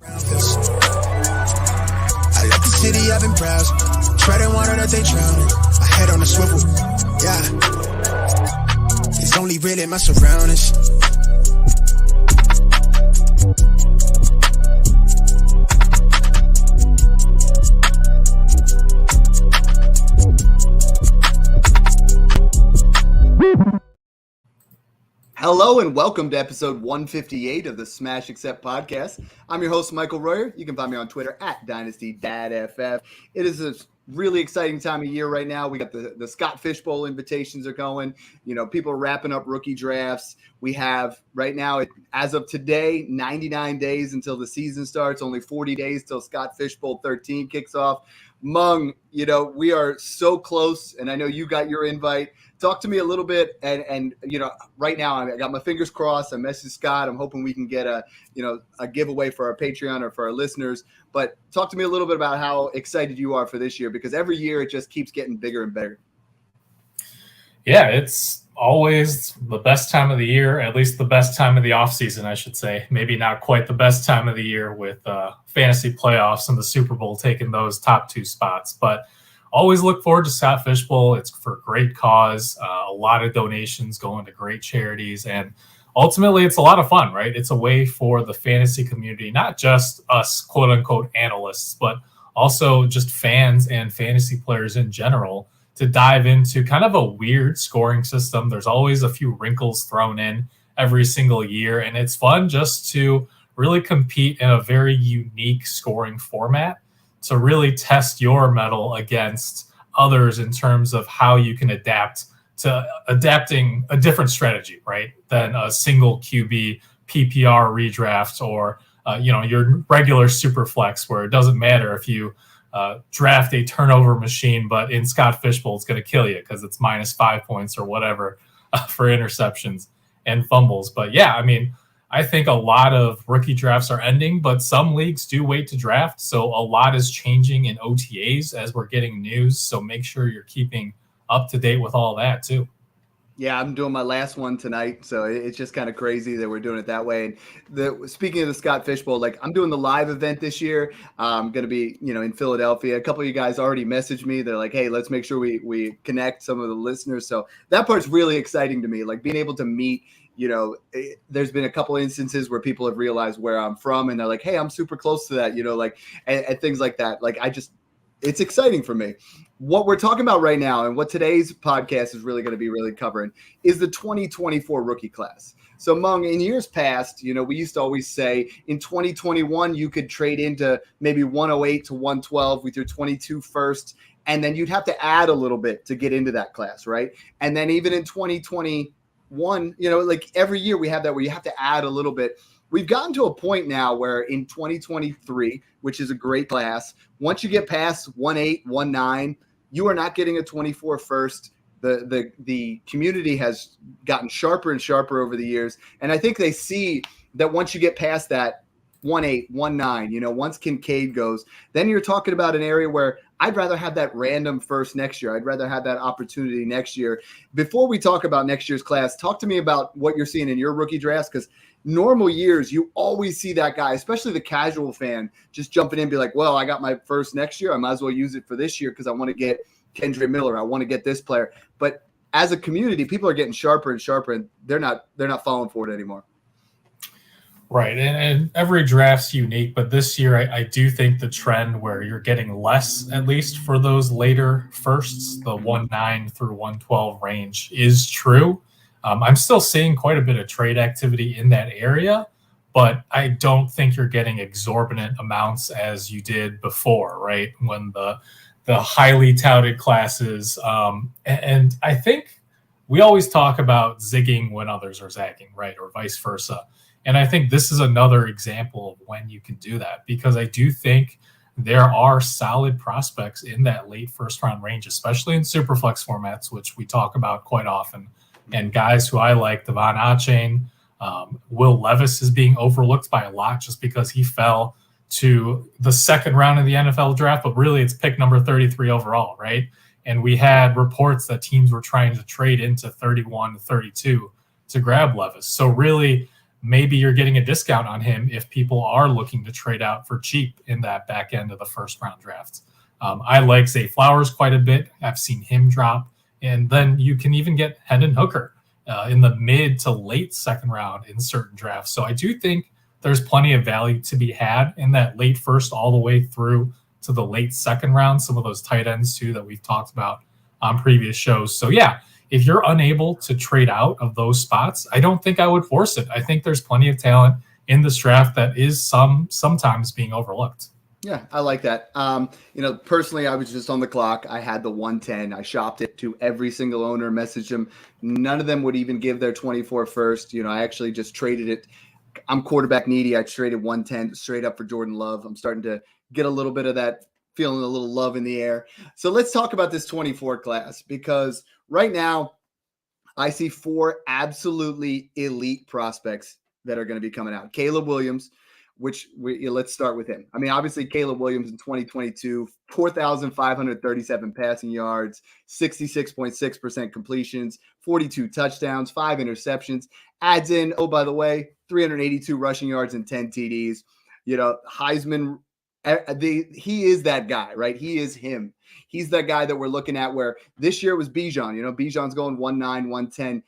I left the city, I've been browsing, treading water that they drowning. My head on a swivel, yeah. It's only really my surroundings. Hello and welcome to episode 158 of the Smash Accept podcast. I'm your host, Michael Royer. You can find me on Twitter at DynastyDadFF. It is a really exciting time of year right now. We got the Scott Fish Bowl invitations are going. You know, people are wrapping up rookie drafts. We have right now, as of today, 99 days until the season starts. Only 40 days till Scott Fish Bowl 13 kicks off. Mung, you know, we are so close, and I know you got your invite. Talk to me a little bit, and you know, right now I got my fingers crossed. I messaged Scott. I'm hoping we can get a giveaway for our Patreon or for our listeners. But talk to me a little bit about how excited you are for this year, because every year it just keeps getting bigger and bigger. Yeah, it's always the best time of the year, at least the best time of the off season, I should say. Maybe not quite the best time of the year with fantasy playoffs and the Super Bowl taking those top two spots, but always look forward to Scott Fish Bowl. It's for a great cause, a lot of donations going to great charities, and ultimately it's a lot of fun, right? It's a way for the fantasy community, not just us quote unquote analysts, but also just fans and fantasy players in general, to dive into kind of a weird scoring system. There's always a few wrinkles thrown in every single year, and it's fun just to really compete in a very unique scoring format, to really test your mettle against others in terms of how you can adapting a different strategy, right, than a single QB PPR redraft or your regular super flex, where it doesn't matter if you draft a turnover machine, but in Scott Fish Bowl it's going to kill you because it's minus 5 points or whatever for interceptions and fumbles. But yeah, I mean, I think a lot of rookie drafts are ending, but some leagues do wait to draft. So a lot is changing in OTAs as we're getting news. So make sure you're keeping up to date with all that too. Yeah, I'm doing my last one tonight, so it's just kind of crazy that we're doing it that way. And speaking of the Scott Fish Bowl, like, I'm doing the live event this year. I'm going to be, in Philadelphia. A couple of you guys already messaged me. They're like, hey, let's make sure we connect some of the listeners. So that part's really exciting to me, like being able to meet. There's been a couple instances where people have realized where I'm from, and they're like, hey, I'm super close to that, and things like that. Like, it's exciting for me. What we're talking about right now, and what today's podcast is really going to be really covering, is the 2024 rookie class. So, Mung, in years past, we used to always say in 2021, you could trade into maybe 108 to 112 with your 22 first, and then you'd have to add a little bit to get into that class, right? And then even in 2021, like every year we have that where you have to add a little bit. We've gotten to a point now where in 2023, which is a great class, once you get past 1.8, 1.9, you are not getting a 24 first. The community has gotten sharper and sharper over the years. And I think they see that once you get past that 1.8, 1.9, once Kincaid goes, then you're talking about an area where I'd rather have that random first next year. I'd rather have that opportunity next year. Before we talk about next year's class, talk to me about what you're seeing in your rookie drafts, because normal years, you always see that guy, especially the casual fan, just jumping in and be like, well, I got my first next year. I might as well use it for this year because I want to get Kendre Miller. I want to get this player. But as a community, people are getting sharper and sharper, and they're not falling for it anymore. Right. And every draft's unique, but this year I do think the trend where you're getting less, at least for those later firsts, the 1.9 through 1.12 range, is true. I'm still seeing quite a bit of trade activity in that area, but I don't think you're getting exorbitant amounts as you did before, right? When the highly touted classes, and I think we always talk about zigging when others are zagging, right? Or vice versa. And I think this is another example of when you can do that, because I do think there are solid prospects in that late first round range, especially in superflex formats, which we talk about quite often. And guys who I like, Devon Achane, Will Levis is being overlooked by a lot just because he fell to the second round of the NFL draft, but really it's pick number 33 overall, right? And we had reports that teams were trying to trade into 31, 32 to grab Levis. So really, maybe you're getting a discount on him if people are looking to trade out for cheap in that back end of the first round draft. I like Zay Flowers quite a bit. I've seen him drop. And then you can even get Hendon Hooker in the mid to late second round in certain drafts. So I do think there's plenty of value to be had in that late first all the way through to the late second round. Some of those tight ends too that we've talked about on previous shows. So yeah, if you're unable to trade out of those spots, I don't think I would force it. I think there's plenty of talent in this draft that is sometimes being overlooked. Yeah, I like that. Personally, I was just on the clock. I had the 110. I shopped it to every single owner, messaged them. None of them would even give their 24 first. I actually just traded it. I'm quarterback needy. I traded 110 straight up for Jordan Love. I'm starting to get a little bit of that, feeling a little love in the air. So let's talk about this 24 class, because right now I see 4 absolutely elite prospects that are going to be coming out. Caleb Williams, let's start with him. I mean, obviously Caleb Williams in 2022, 4,537 passing yards, 66.6% completions, 42 touchdowns, 5 interceptions, adds in, oh, by the way, 382 rushing yards and 10 TDs. Heisman, he is that guy, right? He is him. He's that guy that we're looking at, where this year was Bijan. Bijan's going 1-9, 110.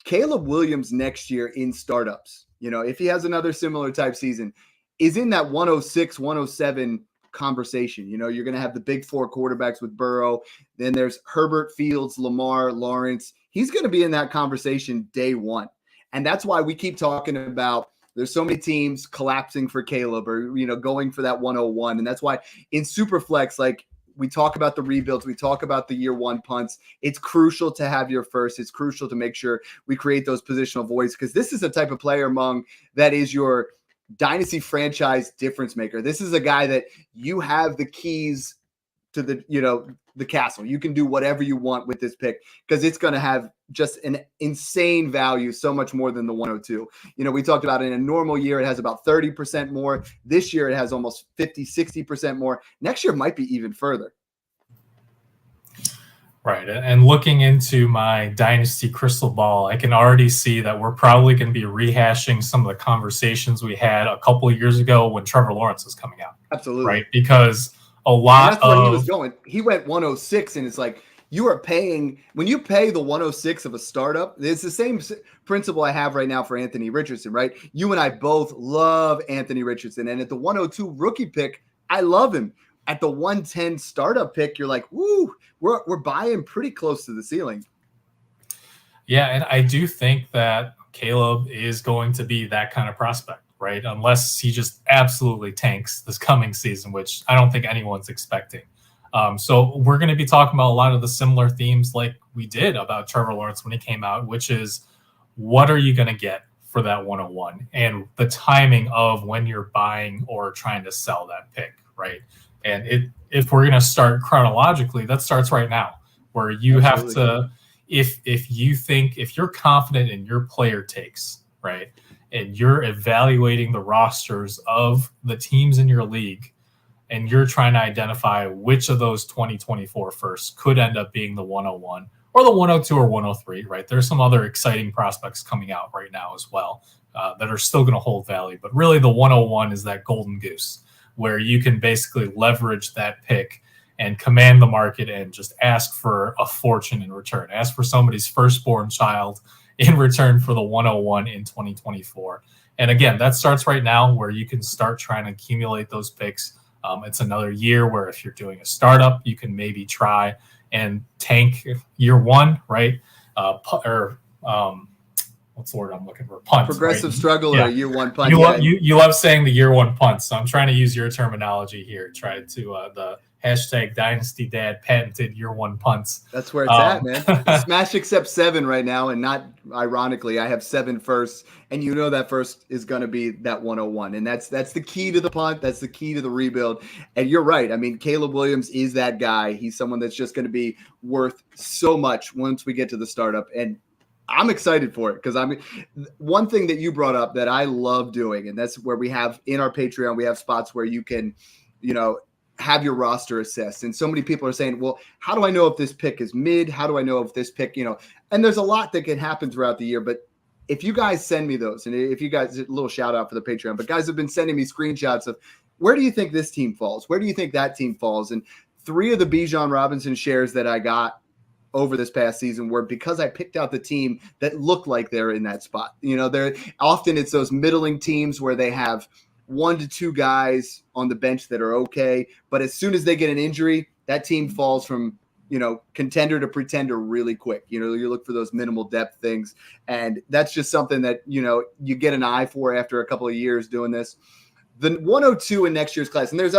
Caleb Williams next year in startups, if he has another similar type season, is in that 106, 107 conversation. You're going to have the big 4 quarterbacks with Burrow. Then there's Herbert, Fields, Lamar, Lawrence. He's going to be in that conversation day one. And that's why we keep talking about there's so many teams collapsing for Caleb, or, going for that 101. And that's why in Superflex, like, we talk about the rebuilds, we talk about the year one punts. It's crucial to have your first. It's crucial to make sure we create those positional voids, because this is a type of player among that is your dynasty franchise difference maker. This is a guy that you have the keys to the castle. You can do whatever you want with this pick, because it's going to have just an insane value, so much more than the 102. We talked about in a normal year, it has about 30% more. This year, it has almost 50, 60% more. Next year might be even further. Right. And looking into my dynasty crystal ball, I can already see that we're probably going to be rehashing some of the conversations we had a couple of years ago when Trevor Lawrence was coming out. Absolutely. Right. Because a lot that's where he was going. He went 106, and it's like, you are paying, when you pay the 106 of a startup, it's the same principle I have right now for Anthony Richardson, right? You and I both love Anthony Richardson. And at the 102 rookie pick, I love him. At the 110 startup pick, you're like, woo, we're buying pretty close to the ceiling. Yeah, and I do think that Caleb is going to be that kind of prospect, right? Unless he just absolutely tanks this coming season, which I don't think anyone's expecting. So we're going to be talking about a lot of the similar themes like we did about Trevor Lawrence when he came out, which is, what are you going to get for that 101, and the timing of when you're buying or trying to sell that pick, right? And if we're going to start chronologically, that starts right now, where you have to, if you're confident in your player takes, right, and you're evaluating the rosters of the teams in your league, and you're trying to identify which of those 2024 firsts could end up being the 101 or the 102 or 103, right? There's some other exciting prospects coming out right now as well that are still going to hold value. But really the 101 is that golden goose where you can basically leverage that pick and command the market and just ask for a fortune in return. Ask for somebody's firstborn child in return for the 101 in 2024. And again, that starts right now, where you can start trying to accumulate those picks. It's another year where if you're doing a startup, you can maybe try and tank year one, right? What's the word I'm looking for? Punt. Progressive right? struggle or year one punt. You love saying the year one punt, so I'm trying to use your terminology here. Try to the hashtag Dynasty Dad patented year one punts. That's where it's at, man. Smash accept 7 right now, and not ironically, I have 7 firsts, and that first is going to be that 101, and that's the key to the punt. That's the key to the rebuild. And you're right. I mean, Caleb Williams is that guy. He's someone that's just going to be worth so much once we get to the startup, and I'm excited for it, because one thing that you brought up that I love doing, and that's where we have in our Patreon, we have spots where you can, have your roster assessed. And so many people are saying, well, how do I know if this pick is mid? How do I know if this pick, and there's a lot that can happen throughout the year, but if you guys send me those, and if you guys, a little shout out for the Patreon, but guys have been sending me screenshots of where do you think this team falls? Where do you think that team falls? And 3 of the Bijan Robinson shares that I got over this past season were because I picked out the team that looked like they're in that spot. They're often it's those middling teams where they have 1 to 2 guys on the bench that are okay, but as soon as they get an injury, that team falls from contender to pretender really quick. You look for those minimal depth things, and that's just something that you get an eye for after a couple of years doing this. The 102 in next year's class, and there's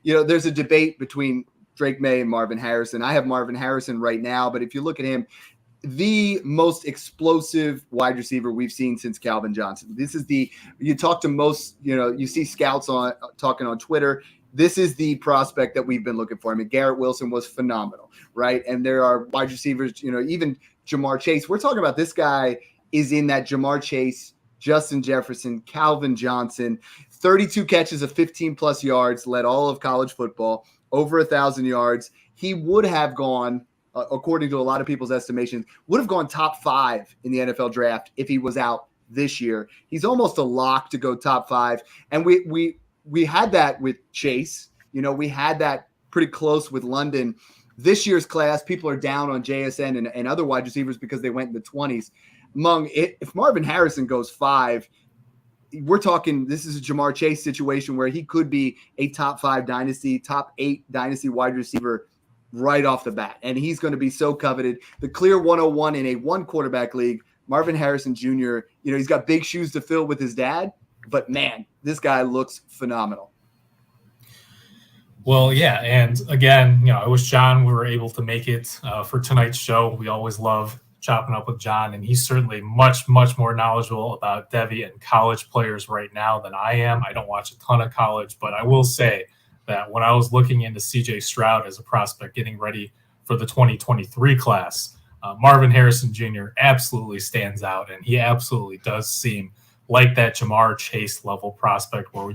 there's a debate between Drake May and Marvin Harrison. I have Marvin Harrison right now, but if you look at him, the most explosive wide receiver we've seen since Calvin Johnson. This is you talk to most, you see scouts talking on Twitter. This is the prospect that we've been looking for. I mean, Garrett Wilson was phenomenal, right? And there are wide receivers, even Jamar Chase. We're talking about this guy is in that Jamar Chase, Justin Jefferson, Calvin Johnson, 32 catches of 15 plus yards, led all of college football, over 1,000 yards. He would have gone, according to a lot of people's estimations, would have gone top 5 in the NFL draft if he was out this year. He's almost a lock to go top 5. And we had that with Chase. We had that pretty close with London. This year's class, people are down on JSN and other wide receivers because they went in the 20s. If Marvin Harrison goes 5, we're talking this is a Jamar Chase situation where he could be a top 5 dynasty, top 8 dynasty wide receiver right off the bat. And he's going to be so coveted. The clear 101 in a 1-quarterback league, Marvin Harrison Jr., he's got big shoes to fill with his dad. But, man, this guy looks phenomenal. Well, yeah, and again, I wish John we were able to make it for tonight's show. We always love chopping up with John, and he's certainly much, much more knowledgeable about Devy and college players right now than I am. I don't watch a ton of college, but I will say that when I was looking into C.J. Stroud as a prospect getting ready for the 2023 class, Marvin Harrison Jr. absolutely stands out, and he absolutely does seem like that Jamar Chase level prospect where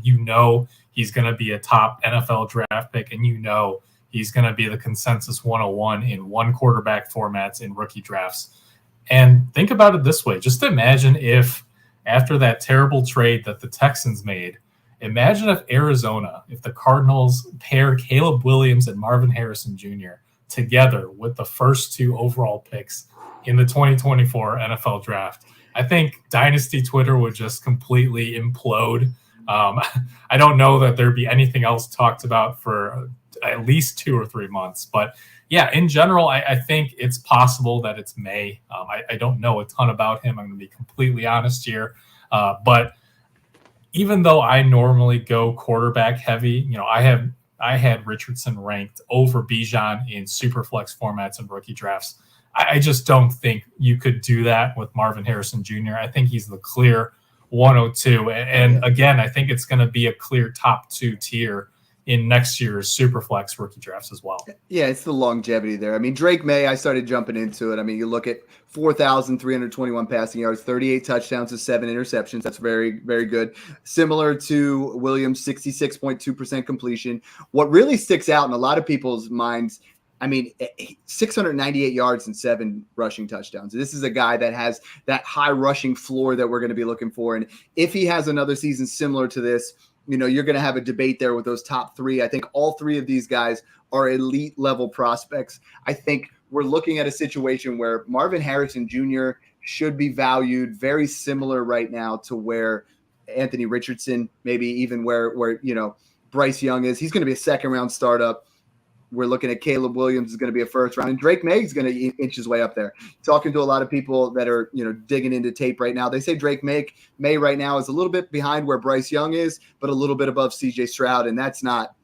he's going to be a top NFL draft pick and he's going to be the consensus 101 in 1-quarterback formats in rookie drafts. And think about it this way. Just imagine if after that terrible trade that the Texans made, imagine if the Cardinals paired Caleb Williams and Marvin Harrison Jr. together with the first 2 overall picks in the 2024 NFL draft. I think Dynasty Twitter would just completely implode. I don't know that there'd be anything else talked about for at least 2 or 3 months. But yeah, in general, I think it's possible that it's May. I don't know a ton about him. I'm going to be completely honest here. But even though I normally go quarterback heavy, I had Richardson ranked over Bijan in super flex formats and rookie drafts. I just don't think you could do that with Marvin Harrison Jr. I think he's the clear 102. And again, I think it's going to be a clear top 2 tier in next year's Superflex rookie drafts as well. Yeah, it's the longevity there. I mean, Drake May, I started jumping into it. I mean, you look at 4,321 passing yards, 38 touchdowns to 7 interceptions. That's very, very good. Similar to Williams, 66.2% completion. What really sticks out in a lot of people's minds, I mean, 698 yards and 7 rushing touchdowns. This is a guy that has that high rushing floor that we're going to be looking for. And if he has another season similar to this, you're going to have a debate there with those top 3. I think all 3 of these guys are elite level prospects. I think we're looking at a situation where Marvin Harrison Jr. should be valued very similar right now to where Anthony Richardson, maybe even where Bryce Young is. He's going to be a 2nd-round startup. We're looking at Caleb Williams is going to be a 1st round, and Drake May is going to inch his way up there. Talking to a lot of people that are, digging into tape right now, they say Drake May right now is a little bit behind where Bryce Young is, but a little bit above C.J. Stroud, and that's not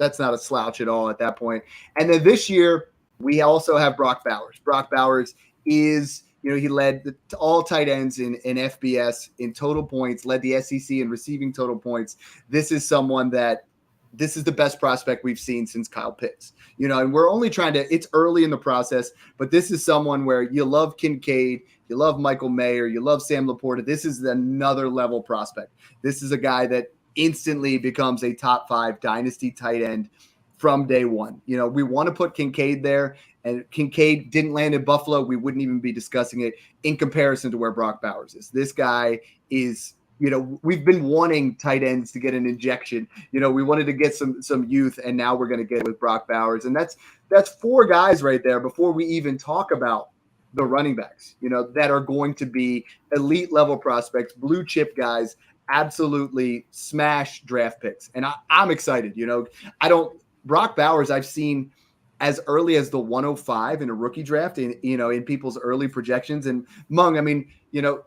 a slouch at all at that point. And then this year we also have Brock Bowers. Brock Bowers is, he led all tight ends in FBS in total points, led the SEC in receiving total points. This is someone that. This is the best prospect we've seen since Kyle Pitts, and we're only it's early in the process, but this is someone where you love Kincaid, you love Michael Mayer, you love Sam Laporta. This is another level prospect. This is a guy that instantly becomes a top 5 dynasty tight end from day one. You know, we want to put Kincaid there, and Kincaid didn't land in Buffalo. We wouldn't even be discussing it in comparison to where Brock Bowers is. This guy is, you know, we've been wanting tight ends to get an injection. You know, we wanted to get some youth, and now we're going to get it with Brock Bowers. And that's 4 guys right there before we even talk about the running backs, you know, that are going to be elite level prospects, blue chip guys, absolutely smash draft picks. And I'm excited. You know, Brock Bowers, I've seen as early as the 105 in a rookie draft, in people's early projections. And Mung, I mean, you know,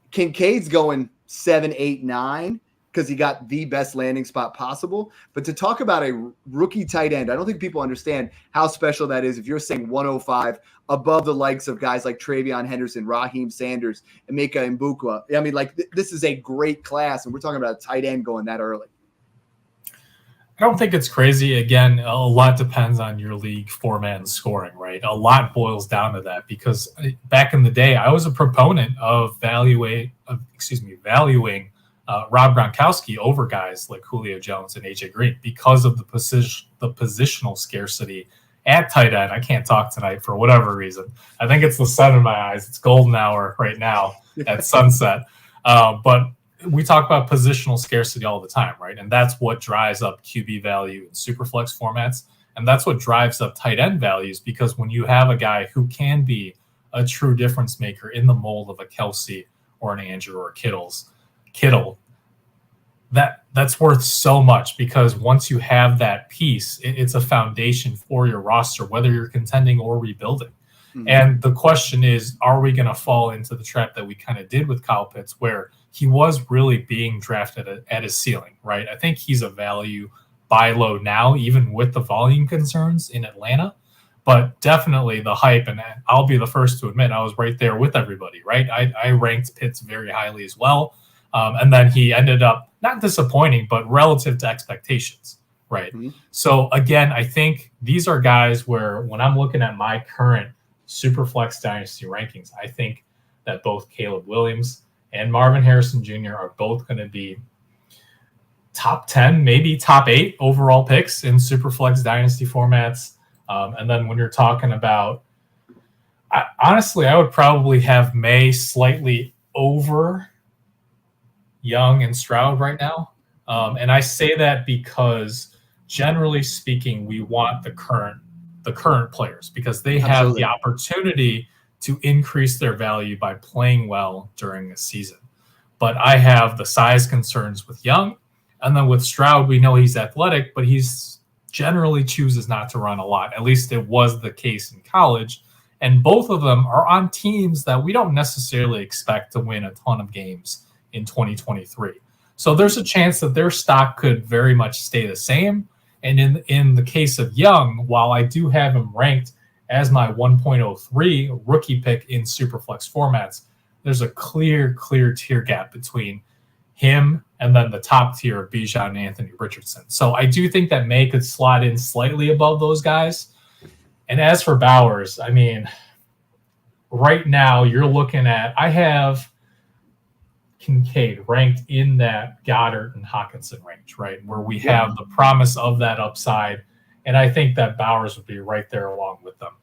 Kincaid's going 7, 8, 9 because he got the best landing spot possible. But to talk about a rookie tight end, I don't think people understand how special that is. If you're saying 105 above the likes of guys like Travion Henderson, Raheem Sanders, Emeka Mbukwa. I mean, like this is a great class, and we're talking about a tight end going that early. I don't think it's crazy. Again, a lot depends on your league format scoring, right? A lot boils down to that because back in the day, I was a proponent of valuing Rob Gronkowski over guys like Julio Jones and AJ Green because of the positional scarcity at tight end. I can't talk tonight for whatever reason. I think it's the sun in my eyes. It's golden hour right now at sunset. But we talk about positional scarcity all the time, right? And that's what drives up QB value in superflex formats. And that's what drives up tight end values because when you have a guy who can be a true difference maker in the mold of a Kelsey or an Andrew or Kittle, that's worth so much because once you have that piece, it's a foundation for your roster, whether you're contending or rebuilding. Mm-hmm. And the question is, are we going to fall into the trap that we kind of did with Kyle Pitts where he was really being drafted at his ceiling, right? I think he's a value buy low now, even with the volume concerns in Atlanta, but definitely the hype. And I'll be the first to admit I was right there with everybody, right? I ranked Pitts very highly as well. And then he ended up not disappointing, but relative to expectations, right? Mm-hmm. So again, I think these are guys where when I'm looking at my current Superflex Dynasty rankings, I think that both Caleb Williams and Marvin Harrison Jr. are both going to be top 10, maybe top 8 overall picks in Superflex Dynasty formats. And then when you're talking about, honestly, I would probably have May slightly over Young and Stroud right now. And I say that because generally speaking, we want the current players because they have Absolutely. The opportunity to increase their value by playing well during a season. But I have the size concerns with Young. And then with Stroud, we know he's athletic, but he's generally chooses not to run a lot. At least it was the case in college. And both of them are on teams that we don't necessarily expect to win a ton of games in 2023. So there's a chance that their stock could very much stay the same. And in the case of Young, while I do have him ranked as my 1.03 rookie pick in Superflex formats, there's a clear tier gap between him and then the top tier of Bijan and Anthony Richardson. So I do think that May could slot in slightly above those guys. And as for Bowers, I mean, right now you're looking at, I have Kincaid ranked in that Goddard and Hockenson range, right? Where we have the promise of that upside. And I think that Bowers would be right there along with them.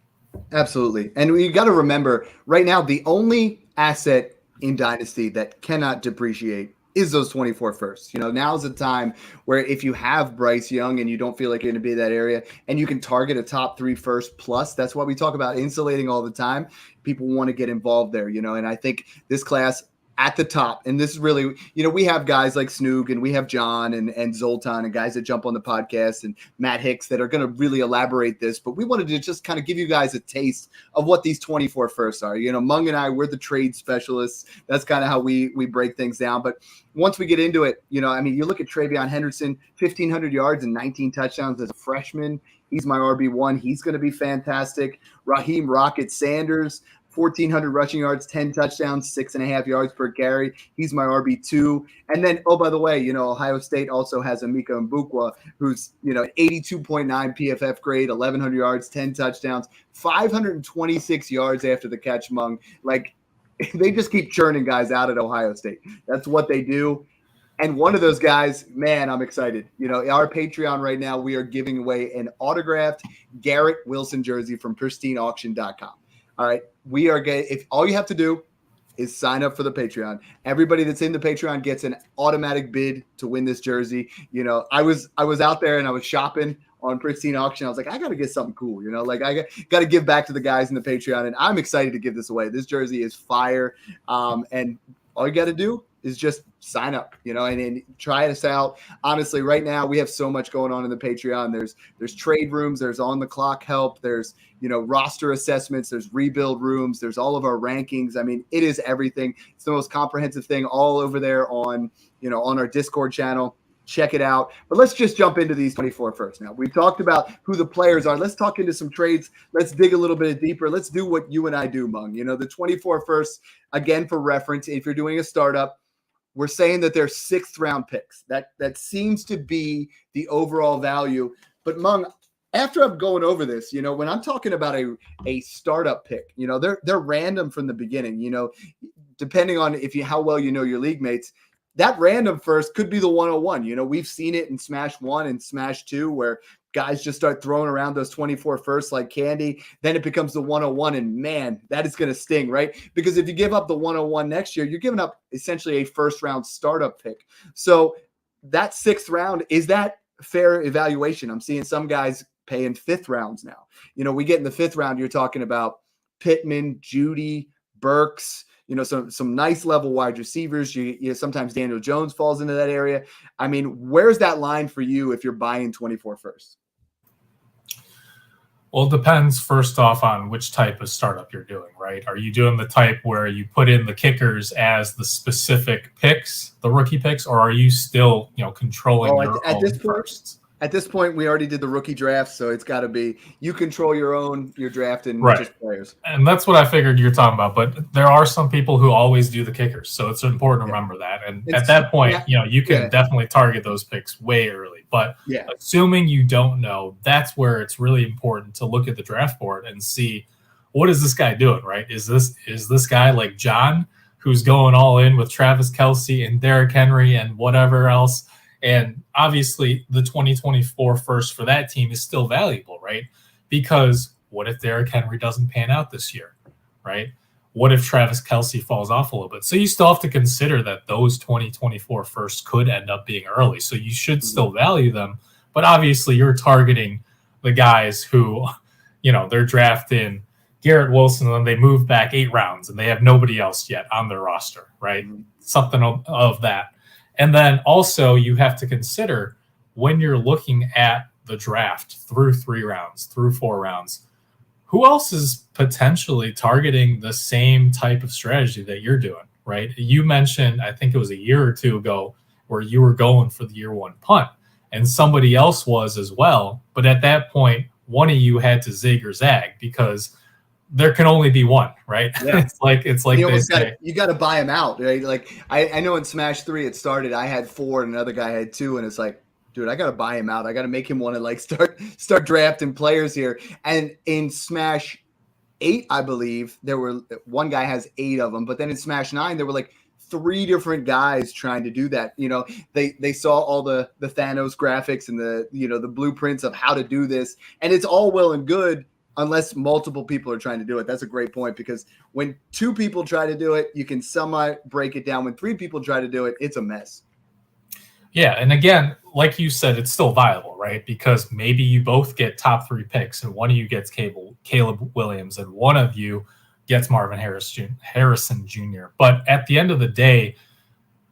Absolutely. And you got to remember right now, the only asset in Dynasty that cannot depreciate is those 24 firsts. You know, now's the time where if you have Bryce Young and you don't feel like you're going to be in that area and you can target a top 3 first plus, that's why we talk about insulating all the time. People want to get involved there, you know, and I think this class at the top, and this is really, you know, we have guys like Snoog and we have John and Zoltan and guys that jump on the podcast and Matt Hicks that are going to really elaborate this, but we wanted to just kind of give you guys a taste of what these 24 firsts are. You know, Mung and I, we're the trade specialists. That's kind of how we break things down. But once we get into it, you know, I mean, you look at Travion Henderson, 1,500 yards and 19 touchdowns as a freshman. He's my RB1. He's going to be fantastic. Raheem Rocket Sanders, 1,400 rushing yards, 10 touchdowns, 6.5 yards per carry. He's my RB2. And then, oh, by the way, you know, Ohio State also has Emeka Mbukwa, who's, you know, 82.9 PFF grade, 1,100 yards, 10 touchdowns, 526 yards after the catch, Mung. Like, they just keep churning guys out at Ohio State. That's what they do. And one of those guys, man, I'm excited. You know, our Patreon right now, we are giving away an autographed Garrett Wilson jersey from pristineauction.com. All right. We are getting, if all you have to do is sign up for the Patreon. Everybody that's in the Patreon gets an automatic bid to win this jersey. You know, I was out there and I was shopping on Pristine Auction. I was like, I got to get something cool, you know, like I got to give back to the guys in the Patreon, and I'm excited to give this away. This jersey is fire. And all you got to do is just sign up, you know, and try us out. Honestly, right now we have so much going on in the Patreon. There's trade rooms, there's on the clock help, there's, you know, roster assessments, there's rebuild rooms, there's all of our rankings. I mean, it is everything. It's the most comprehensive thing all over there on, you know, on our Discord channel. Check it out. But let's just jump into these 24 first. Now, we've talked about who the players are. Let's talk into some trades. Let's dig a little bit deeper. Let's do what you and I do, Mung. You know, the 24 first, again, for reference, if you're doing a startup, we're saying that they're 6th round picks. That seems to be the overall value. But Mung, after I'm going over this, you know, when I'm talking about a startup pick, you know, they're random from the beginning. You know, depending on how well you know your league mates, that random first could be the 101. You know, we've seen it in Smash 1 and Smash 2 where guys just start throwing around those 24 firsts like candy. Then it becomes the 101, and man, that is going to sting, right? Because if you give up the 101 next year, you're giving up essentially a first-round startup pick. So that 6th round, is that fair evaluation? I'm seeing some guys paying 5th rounds now. You know, we get in the 5th round, you're talking about Pittman, Judy, Burks, you know, some nice level wide receivers. You sometimes Daniel Jones falls into that area. I mean, where's that line for you if you're buying 24 first? Well, it depends first off on which type of startup you're doing, right? Are you doing the type where you put in the kickers as the specific picks, the rookie picks, or are you still, you know, controlling your own firsts? At this point, we already did the rookie draft, so it's got to be you control your draft and right. Just players. And that's what I figured you're talking about. But there are some people who always do the kickers, so it's important to remember that. And at that point, you know, you can definitely target those picks way early. But assuming you don't know, that's where it's really important to look at the draft board and see, what is this guy doing, right? Is this guy like John, who's going all in with Travis Kelce and Derrick Henry and whatever else? And obviously, the 2024 first for that team is still valuable, right? Because what if Derrick Henry doesn't pan out this year, right? What if Travis Kelce falls off a little bit? So you still have to consider that those 2024 firsts could end up being early. So you should still value them. But obviously, you're targeting the guys who, you know, they're drafting Garrett Wilson and then they move back 8 rounds and they have nobody else yet on their roster, right? Something of that. And then also you have to consider when you're looking at the draft through 3 rounds, through 4 rounds, who else is potentially targeting the same type of strategy that you're doing, right? You mentioned, I think it was a year or 2 ago, where you were going for the year 1 punt and somebody else was as well. But at that point, one of you had to zig or zag because there can only be one, right? Yeah. It's like you got to buy them out, right? Like I know in Smash 3 it started, I had 4 and another guy had 2, and it's like, dude, I got to buy him out. I got to make him want to like start drafting players here. And in Smash 8, I believe there were one guy has 8 of them, but then in Smash 9 there were like 3 different guys trying to do that. You know, they saw all the Thanos graphics and the, you know, the blueprints of how to do this, and it's all well and good unless multiple people are trying to do it. That's a great point, because when 2 people try to do it, you can somewhat break it down. When 3 people try to do it, it's a mess. Yeah, and again, like you said, it's still viable, right? Because maybe you both get top 3 picks, and one of you gets Caleb Williams, and one of you gets Marvin Harrison Jr. But at the end of the day,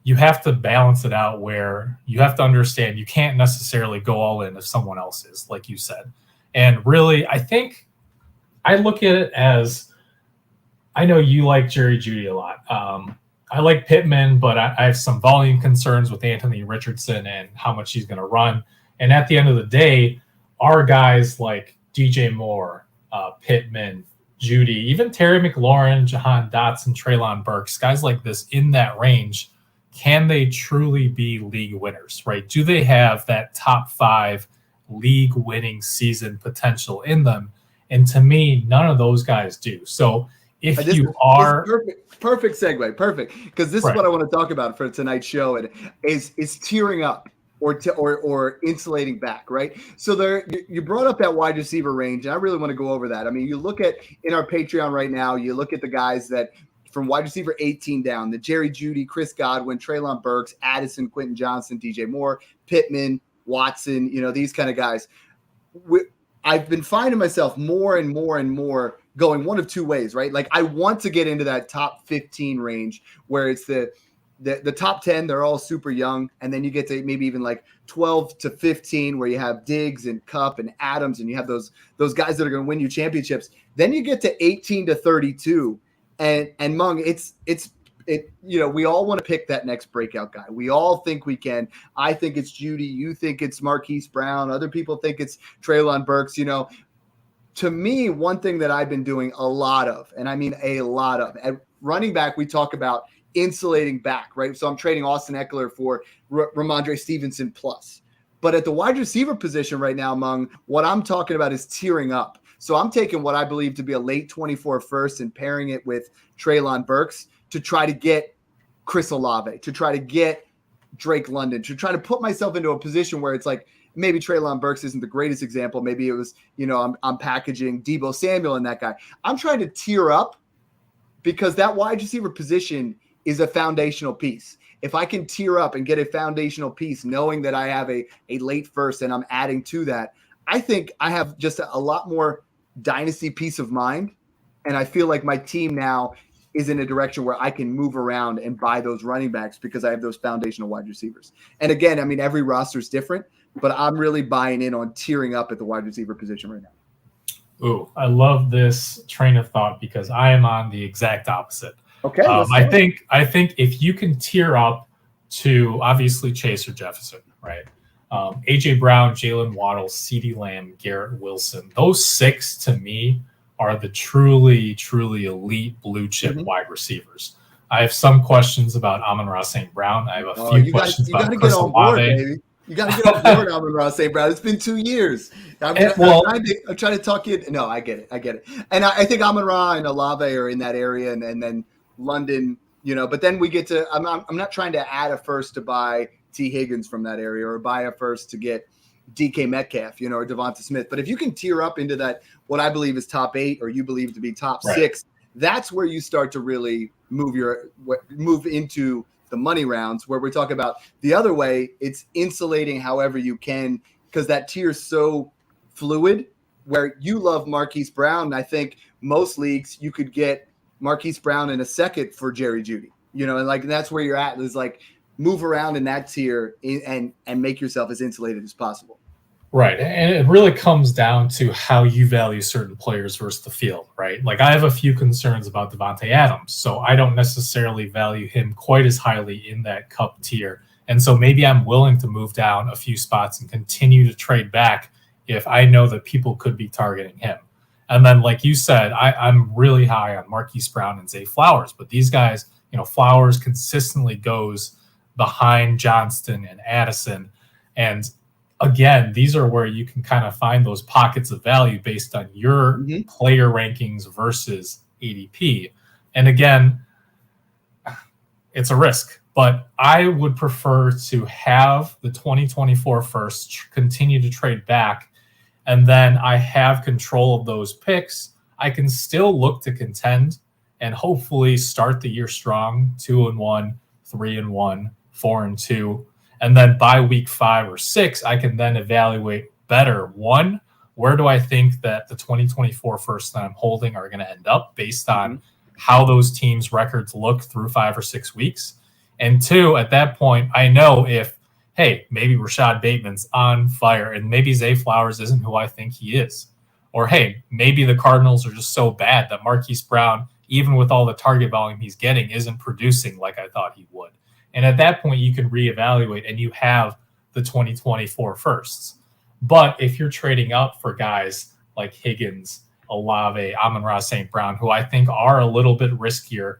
you have to balance it out where you have to understand you can't necessarily go all in if someone else is, like you said. And really, I think I look at it as, I know you like Jerry Jeudy a lot. I like Pittman, but I have some volume concerns with Anthony Richardson and how much he's going to run. And at the end of the day, our guys like DJ Moore, Pittman, Jeudy, even Terry McLaurin, Jahan Dotson, Treylon Burks, guys like this in that range, can they truly be league winners, right? Do they have that top 5 league winning season potential in them? And to me, none of those guys do. So if you are perfect segue, perfect, because this is what I want to talk about for tonight's show, and is tearing up or insulating back, right? So there, you brought up that wide receiver range, and I really want to go over that. I mean, you look at in our Patreon right now, you look at the guys that from wide receiver 18 down, the Jerry Jeudy, Chris Godwin, Treylon Burks, Addison, Quentin Johnson, DJ Moore, Pittman, Watson, these kind of guys. I've been finding myself more and more and more going one of two ways, right? Like I want to get into that top 15 range where it's the top 10, they're all super young. And then you get to maybe even like 12 to 15 where you have Diggs and Kupp and Adams and you have those guys that are going to win you championships. Then you get to 18 to 32 and Mung, we all want to pick that next breakout guy. We all think we can. I think it's Jeudy. You think it's Marquise Brown. Other people think it's Treylon Burks. To me, one thing that I've been doing a lot of, and I mean a lot of, at running back, we talk about insulating back, right? So I'm trading Austin Eckler for Ramondre Stevenson plus. But at the wide receiver position right now, Mung, what I'm talking about is tearing up. So I'm taking what I believe to be a late 24 first and pairing it with Treylon Burks to try to get Chris Olave, to try to get Drake London, to try to put myself into a position where it's like, maybe Treylon Burks isn't the greatest example. Maybe it was, I'm packaging Deebo Samuel and that guy. I'm trying to tier up because that wide receiver position is a foundational piece. If I can tier up and get a foundational piece, knowing that I have a late first and I'm adding to that, I think I have just a lot more dynasty peace of mind. And I feel like my team now is in a direction where I can move around and buy those running backs because I have those foundational wide receivers. And again, I mean, every roster is different, but I'm really buying in on tearing up at the wide receiver position right now. Ooh, I love this train of thought because I am on the exact opposite. Okay. I think if you can tier up to obviously Chase or Jefferson, right? AJ Brown, Jalen Waddle, CeeDee Lamb, Garrett Wilson, those six to me are the truly, truly elite blue chip wide receivers. I have some questions about Amon-Ra St. Brown. I have a few questions about Chris Olave. You got to get on board, Amon-Ra St. Brown. It's been 2 years. I'm trying to talk you. No, I get it. And I think Amon-Ra and Olave are in that area, and then London, But then we get to. I'm not trying to add a first to buy T. Higgins from that area or buy a first to get DK Metcalf, or Devonta Smith. But if you can tier up into that, what I believe is top 8 or you believe to be top 6, that's where you start to really move into the money rounds where we're talking about the other way. It's insulating however you can because that tier is so fluid where you love Marquise Brown. And I think most leagues you could get Marquise Brown in a second for Jerry Jeudy, and that's where you're at is like move around in that tier and make yourself as insulated as possible. Right. And it really comes down to how you value certain players versus the field, right? Like I have a few concerns about Devontae Adams, so I don't necessarily value him quite as highly in that Kupp tier. And so maybe I'm willing to move down a few spots and continue to trade back if I know that people could be targeting him. And then, like you said, I'm really high on Marquise Brown and Zay Flowers, but these guys, Flowers consistently goes behind Johnston and Addison. And again, these are where you can kind of find those pockets of value based on your player rankings versus ADP. And again, it's a risk, but I would prefer to have the 2024 first, continue to trade back, and then I have control of those picks. I can still look to contend and hopefully start the year strong, 2-1, 3-1, 4-2. And then by week 5 or 6, I can then evaluate better. 1, where do I think that the 2024 first that I'm holding are going to end up based on how those teams' records look through 5 or 6 weeks? And 2, at that point, I know if, hey, maybe Rashad Bateman's on fire and maybe Zay Flowers isn't who I think he is. Or, hey, maybe the Cardinals are just so bad that Marquise Brown, even with all the target volume he's getting, isn't producing like I thought he would. And at that point, you can reevaluate and you have the 2024 firsts. But if you're trading up for guys like Higgins, Olave, Amon-Ra St. Brown, who I think are a little bit riskier,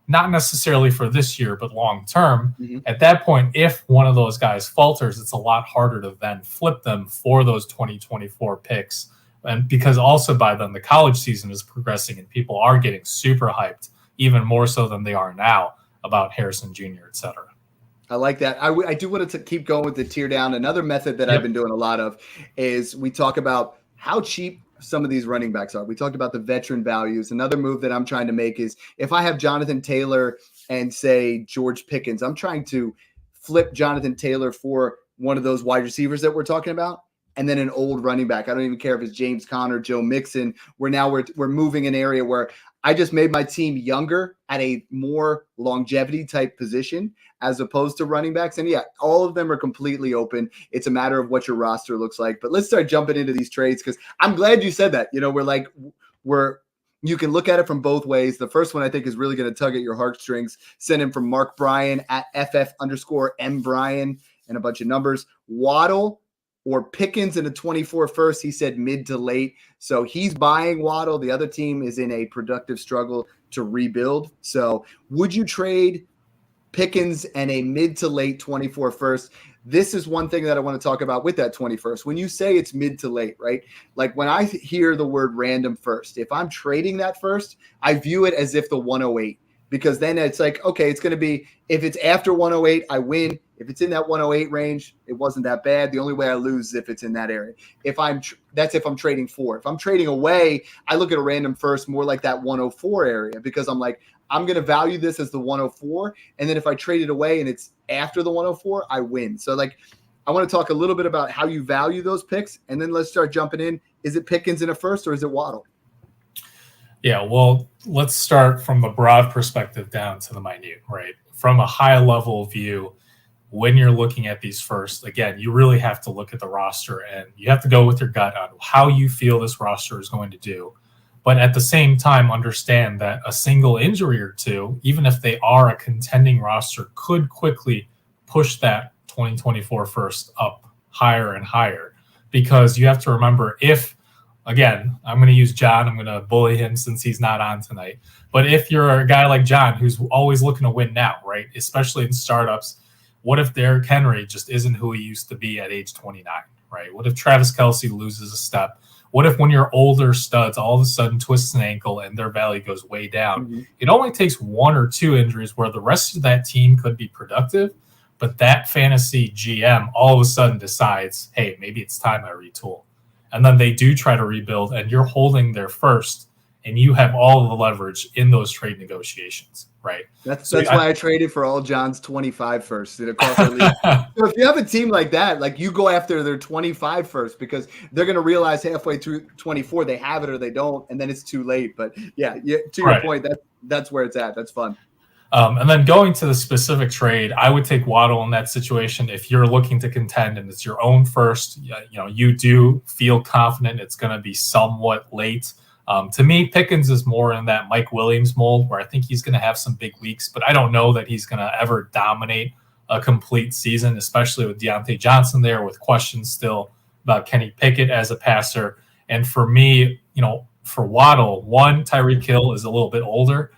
not necessarily for this year, but long term, at that point, if one of those guys falters, it's a lot harder to then flip them for those 2024 picks And because also by then the college season is progressing and people are getting super hyped, even more so than they are now, about Harrison Jr., et cetera. I like that. I do want to keep going with the tier down. Another method that I've been doing a lot of is we talk about how cheap some of these running backs are. We talked about the veteran values. Another move that I'm trying to make is if I have Jonathan Taylor and say George Pickens, I'm trying to flip Jonathan Taylor for one of those wide receivers that we're talking about, and then an old running back. I don't even care if it's James Conner, Joe Mixon. We're moving an area where I just made my team younger at a more longevity type position as opposed to running backs. And yeah, all of them are completely open. It's a matter of what your roster looks like. But let's start jumping into these trades because I'm glad you said that. You know, you can look at it from both ways. The first one I think is really going to tug at your heartstrings. Send him from Mark Bryan at FF_M Bryan and a bunch of numbers. Waddle or Pickens in a 24 first. He said mid to late. So he's buying Waddle. The other team is in a productive struggle to rebuild. So would you trade Pickens and a mid to late 24 first? This is one thing that I want to talk about with that 21st. When you say it's mid to late, right? Like when I hear the word random first, if I'm trading that first, I view it as if the 108, because then it's like, okay, it's going to be, if it's after 108, I win. If it's in that 108 range, it wasn't that bad. The only way I lose is if it's in that area. That's if I'm trading for. If I'm trading away, I look at a random first more like that 104 area, because I'm like, I'm going to value this as the 104. And then if I trade it away and it's after the 104, I win. So like, I want to talk a little bit about how you value those picks. And then let's start jumping in. Is it Pickens in a first or is it Waddle? Yeah, well, let's start from the broad perspective down to the minute, right? From a high level view, when you're looking at these first, again, you really have to look at the roster and you have to go with your gut on how you feel this roster is going to do. But at the same time, understand that a single injury or two, even if they are a contending roster, could quickly push that 2024 first up higher and higher. Because you have to remember, again, I'm going to use John. I'm going to bully him since he's not on tonight. But if you're a guy like John who's always looking to win now, right, especially in startups, what if Derrick Henry just isn't who he used to be at age 29, right? What if Travis Kelce loses a step? What if when your older studs all of a sudden twists an ankle and their value goes way down? Mm-hmm. It only takes one or two injuries where the rest of that team could be productive, but that fantasy GM all of a sudden decides, hey, maybe it's time I retool. And then they do try to rebuild, and you're holding their first, and you have all of the leverage in those trade negotiations, right? That's why I traded for all John's 25 first in a corporate league. So if you have a team like that, like you go after their 25 first, because they're going to realize halfway through 24 they have it or they don't, and then it's too late. But yeah, to your point, that's where it's at. That's fun. And then going to the specific trade, I would take Waddle in that situation. If you're looking to contend and it's your own first, you do feel confident it's going to be somewhat late. To me, Pickens is more in that Mike Williams mold where I think he's going to have some big weeks, but I don't know that he's going to ever dominate a complete season, especially with Deontay Johnson there, with questions still about Kenny Pickett as a passer. And for me, for Waddle, Tyreek Hill is a little bit older,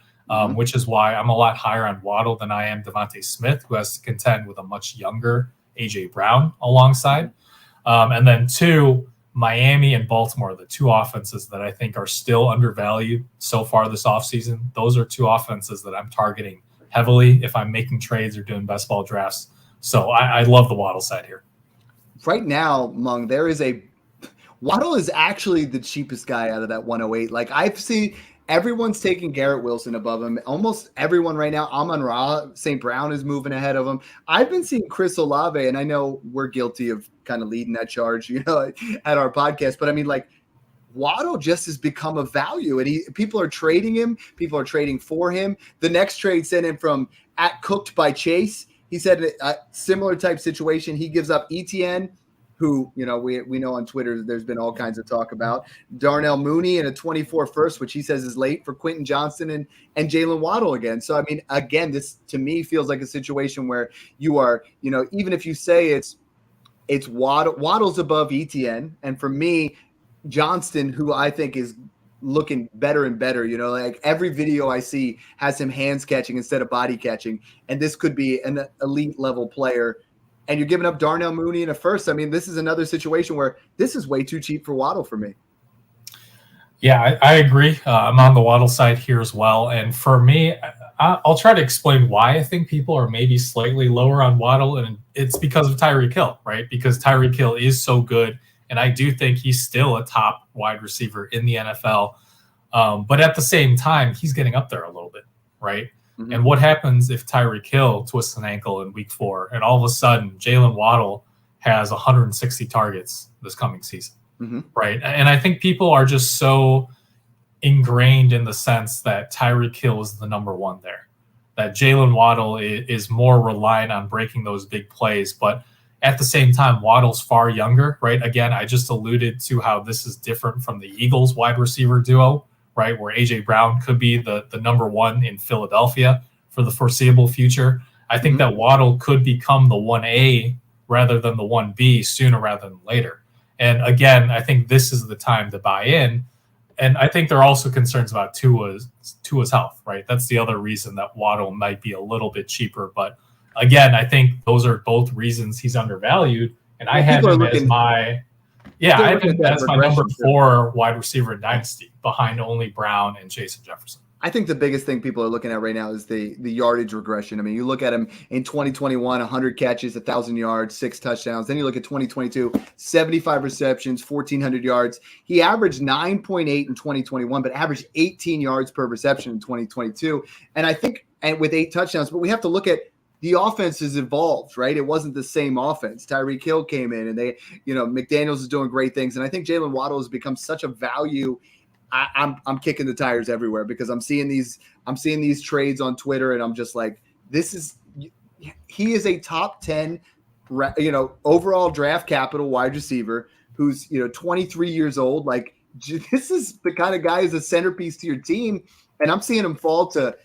which is why I'm a lot higher on Waddle than I am Devontae Smith, who has to contend with a much younger A.J. Brown alongside. And then two, Miami and Baltimore, the two offenses that I think are still undervalued so far this offseason. Those are two offenses that I'm targeting heavily if I'm making trades or doing best ball drafts. So I love the Waddle side here. Right now, Mung, Waddle is actually the cheapest guy out of that 108. Like I've seen everyone's taking Garrett Wilson above him. Almost everyone right now. Amon-Ra St. Brown is moving ahead of him. I've been seeing Chris Olave, and I know we're guilty of kind of leading that charge, at our podcast. But I mean, like, Waddle just has become a value, and people are trading him. People are trading for him. The next trade sent him from @cooked by Chase. He said a similar type situation. He gives up ETN, who, we know on Twitter there's been all kinds of talk about. Darnell Mooney and a 24 first, which he says is late for Quentin Johnston and Jalen Waddle again. So, I mean, again, this to me feels like a situation where you are, even if you say it's Waddle's above ETN. And for me, Johnston, who I think is looking better and better, like every video I see has him hands catching instead of body catching. And this could be an elite level player. And you're giving up Darnell Mooney in a first. I mean, this is another situation where this is way too cheap for Waddle for me. Yeah, I agree. I'm on the Waddle side here as well. And for me, I'll try to explain why I think people are maybe slightly lower on Waddle. And it's because of Tyreek Hill, right? Because Tyreek Hill is so good. And I do think he's still a top wide receiver in the NFL. But at the same time, he's getting up there a little bit, right? Mm-hmm. And what happens if Tyreek Hill twists an ankle in week 4 and all of a sudden Jalen Waddle has 160 targets this coming season? Mm-hmm. Right. And I think people are just so ingrained in the sense that Tyreek Hill is the number one there, that Jalen Waddle is more reliant on breaking those big plays. But at the same time, Waddle's far younger, right? Again, I just alluded to how this is different from the Eagles wide receiver duo, right? Where A.J. Brown could be the number one in Philadelphia for the foreseeable future. I think that Waddle could become the 1A rather than the 1B sooner rather than later. And again, I think this is the time to buy in. And I think there are also concerns about Tua's health, right? That's the other reason that Waddle might be a little bit cheaper. But again, I think those are both reasons he's undervalued. And I have him as my number 4 wide receiver in Dynasty, behind only Brown and Jason Jefferson. I think the biggest thing people are looking at right now is the yardage regression. I mean, you look at him in 2021, 100 catches, 1,000 yards, 6 touchdowns. Then you look at 2022, 75 receptions, 1,400 yards. He averaged 9.8 in 2021, but averaged 18 yards per reception in 2022. And I think, and with 8 touchdowns, but we have to look at the offense has evolved, right? It wasn't the same offense. Tyreek Hill came in and McDaniels is doing great things. And I think Jalen Waddle has become such a value. I'm kicking the tires everywhere because I'm seeing these trades on Twitter and I'm just like, he is a top 10, overall draft capital wide receiver who's, 23 years old. Like, this is the kind of guy who's a centerpiece to your team. And I'm seeing him fall to,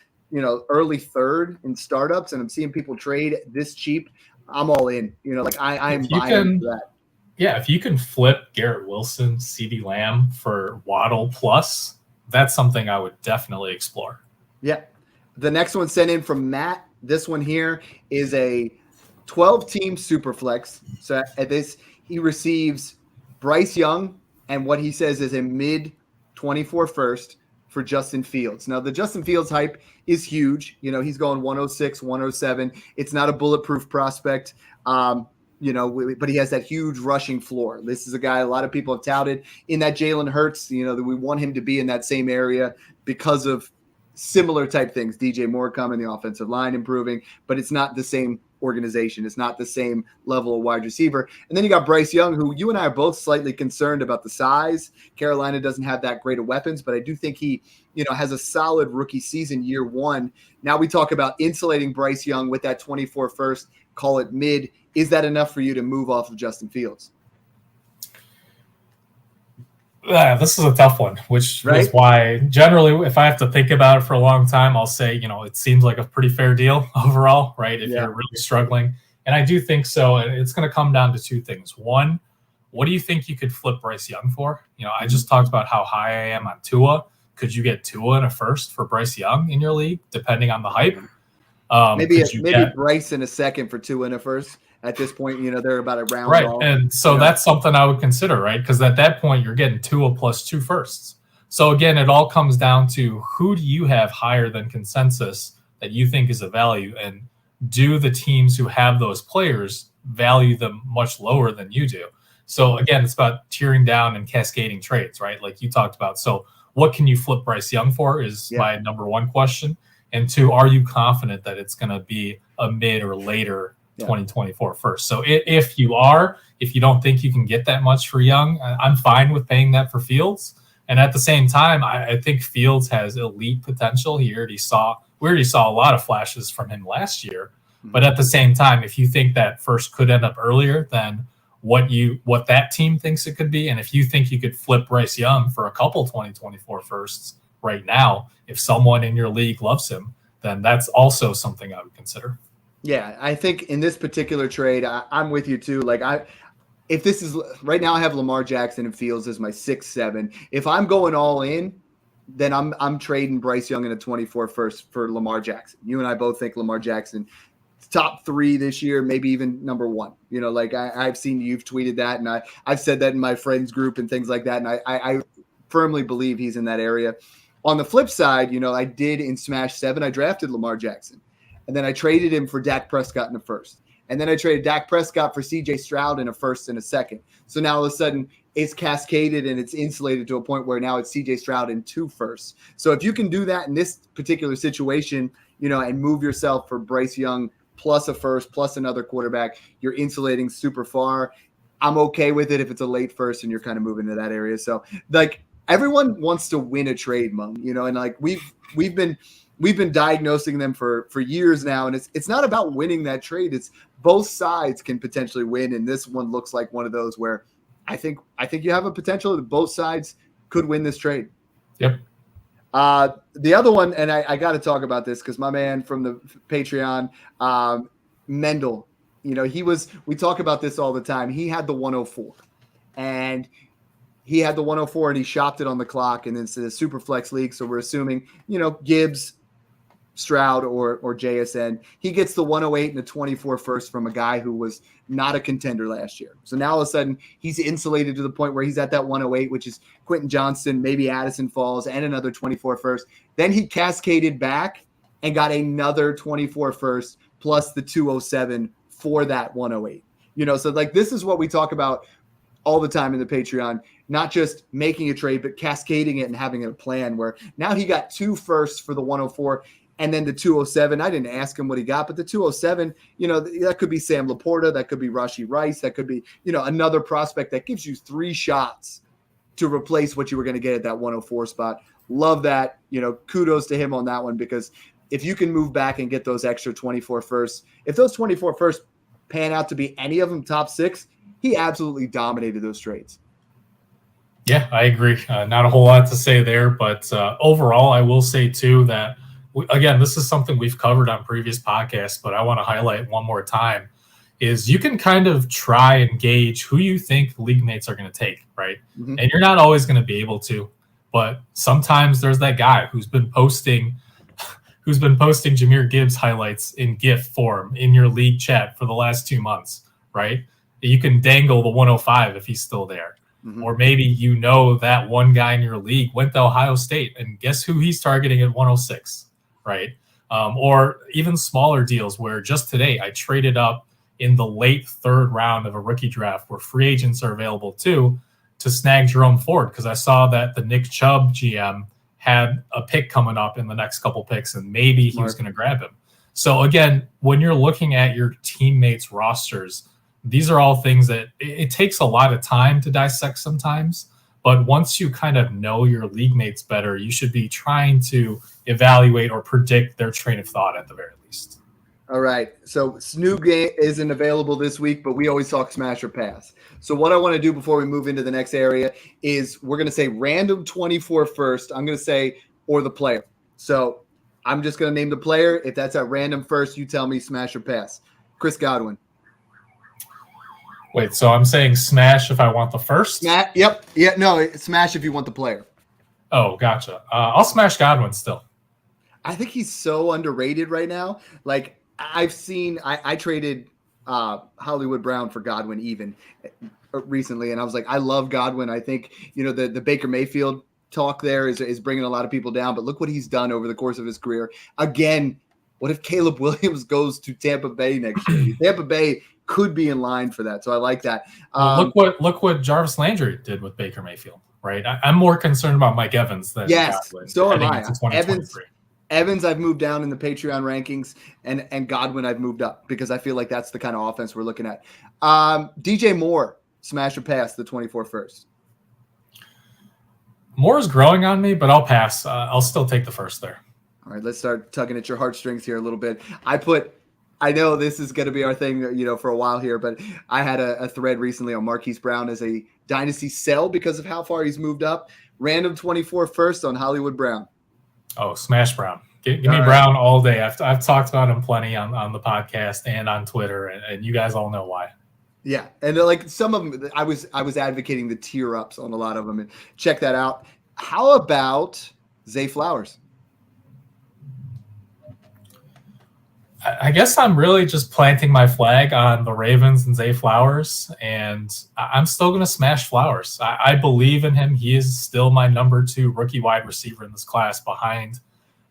early 3rd in startups, and I'm seeing people trade this cheap. I'm all in, I'm buying that. Yeah, if you can flip Garrett Wilson, CeeDee Lamb for Waddle plus, that's something I would definitely explore. Yeah. The next one sent in from Matt. This one here is a 12-team Superflex. So at this, he receives Bryce Young and what he says is a mid-24 first for Justin Fields. Now, the Justin Fields hype is huge. He's going 106, 107. It's not a bulletproof prospect. But he has that huge rushing floor. This is a guy a lot of people have touted in that Jalen Hurts, that we want him to be in that same area because of similar type things. DJ Moore coming, the offensive line improving, but it's not the same organization. It's not the same level of wide receiver. And then you got Bryce Young, who you and I are both slightly concerned about the size. Carolina doesn't have that great of weapons, but I do think he, has a solid rookie season year 1. Now we talk about insulating Bryce Young with that 24 first, call it mid. Is that enough for you to move off of Justin Fields? This is a tough one, which is why generally if I have to think about it for a long time, I'll say, it seems like a pretty fair deal overall, right? If you're really struggling. And I do think so. It's going to come down to 2 things. One, what do you think you could flip Bryce Young for? I just talked about how high I am on Tua. Could you get Tua in a first for Bryce Young in your league, depending on the hype? Maybe Bryce in a second for Tua in a first. At this point, they're about a round. Right. And so that's something I would consider, right? Because at that point, you're getting Tua plus 2 firsts. So again, it all comes down to who do you have higher than consensus that you think is a value? And do the teams who have those players value them much lower than you do? So again, it's about tearing down and cascading trades, right? Like you talked about. So what can you flip Bryce Young for is my number 1 question. And 2, are you confident that it's going to be a mid or later 2024 first? So if you don't think you can get that much for Young, I'm fine with paying that for Fields. And at the same time, I think Fields has elite potential. We already saw a lot of flashes from him last year. But at the same time, if you think that first could end up earlier than what that team thinks it could be, and if you think you could flip Bryce Young for a couple 2024 firsts right now, if someone in your league loves him, then that's also something I would consider. Yeah, I think in this particular trade, I'm with you too. Like if this is right now, I have Lamar Jackson and Fields as my 6-7. If I'm going all in, then I'm trading Bryce Young in a 24 first for Lamar Jackson. You and I both think Lamar Jackson top 3 this year, maybe even number 1. I've seen you've tweeted that, and I've said that in my friends group and things like that. And I firmly believe he's in that area. On the flip side, I did in Smash 7, I drafted Lamar Jackson. And then I traded him for Dak Prescott in a first. And then I traded Dak Prescott for CJ Stroud in a first and a second. So now all of a sudden it's cascaded and it's insulated to a point where now it's CJ Stroud in 2 firsts. So if you can do that in this particular situation, and move yourself for Bryce Young plus a first plus another quarterback, you're insulating super far. I'm okay with it if it's a late first and you're kind of moving to that area. So like everyone wants to win a trade, Mung, and like we've been diagnosing them for years now, and it's not about winning that trade. It's both sides can potentially win, and this one looks like one of those where I think you have a potential that both sides could win this trade. Yep. The other one, and I got to talk about this because my man from the Patreon, Mendel, we talk about this all the time. He had the 104, and he shopped it on the clock, and it's a super flex league. So we're assuming, Gibbs, Stroud or JSN. He gets the 108 and the 24 first from a guy who was not a contender last year. So now all of a sudden he's insulated to the point where he's at that 108, which is Quentin Johnston, maybe Addison Falls, and another 24 first. Then he cascaded back and got another 24 first plus the 207 for that 108. So like this is what we talk about all the time in the Patreon, not just making a trade, but cascading it and having a plan where now he got 2 firsts for the 104. And then the 207, I didn't ask him what he got, but the 207, that could be Sam Laporta, that could be Rashee Rice, that could be, another prospect that gives you 3 shots to replace what you were going to get at that 104 spot. Love that. Kudos to him on that one, because if you can move back and get those extra 24 firsts, if those 24 firsts pan out to be any of them top 6, he absolutely dominated those trades. Yeah, I agree. Not a whole lot to say there, but overall, I will say too that again, this is something we've covered on previous podcasts, but I want to highlight one more time, is you can kind of try and gauge who you think league mates are going to take, right? Mm-hmm. And you're not always going to be able to, but sometimes there's that guy who's been posting Jahmyr Gibbs highlights in GIF form in your league chat for the last 2 months, right? You can dangle the 105 if he's still there. Mm-hmm. Or maybe that one guy in your league went to Ohio State, and guess who he's targeting at 106? Right. Or even smaller deals where just today I traded up in the late 3rd round of a rookie draft where free agents are available too to snag Jerome Ford because I saw that the Nick Chubb GM had a pick coming up in the next couple picks and maybe he was going to grab him. So again, when you're looking at your teammates' rosters, these are all things that it takes a lot of time to dissect sometimes. But once you kind of know your league mates better, you should be trying to evaluate or predict their train of thought at the very least. All right. So Snoog isn't available this week, but we always talk smash or pass. So what I want to do before we move into the next area is we're going to say random 24 first. I'm going to say, or the player. So I'm just going to name the player. If that's at random first, you tell me smash or pass. Chris Godwin. Wait, so I'm saying smash if I want the first? Yep. Yeah, no, smash if you want the player. Oh, gotcha. I'll smash Godwin still. I think he's so underrated right now. Like I've seen, I traded Hollywood Brown for Godwin even recently, and I was like, I love Godwin. I think, the Baker Mayfield talk there is bringing a lot of people down, but look what he's done over the course of his career. Again, what if Caleb Williams goes to Tampa Bay next year? Tampa Bay could be in line for that. So I like that. Look what Jarvis Landry did with Baker Mayfield, right? I'm more concerned about Mike Evans than Godwin. So am I. Evans, I've moved down in the Patreon rankings, and Godwin I've moved up because I feel like that's the kind of offense we're looking at. DJ Moore, smash or pass the 24 first. Moore's growing on me, but I'll pass. I'll still take the first there. All right, let's start tugging at your heartstrings here a little bit. I know this is going to be our thing, for a while here, but I had a thread recently on Marquise Brown as a dynasty sell because of how far he's moved up. Random 24 first on Hollywood Brown. Oh, smash Brown. Give me Brown all day. I've talked about him plenty on the podcast and on Twitter, and you guys all know why. Yeah, and like some of them, I was advocating the tier ups on a lot of them, and check that out. How about Zay Flowers? I guess I'm really just planting my flag on the Ravens and Zay Flowers, and I'm still going to smash Flowers. I believe in him. He is still my number 2 rookie wide receiver in this class behind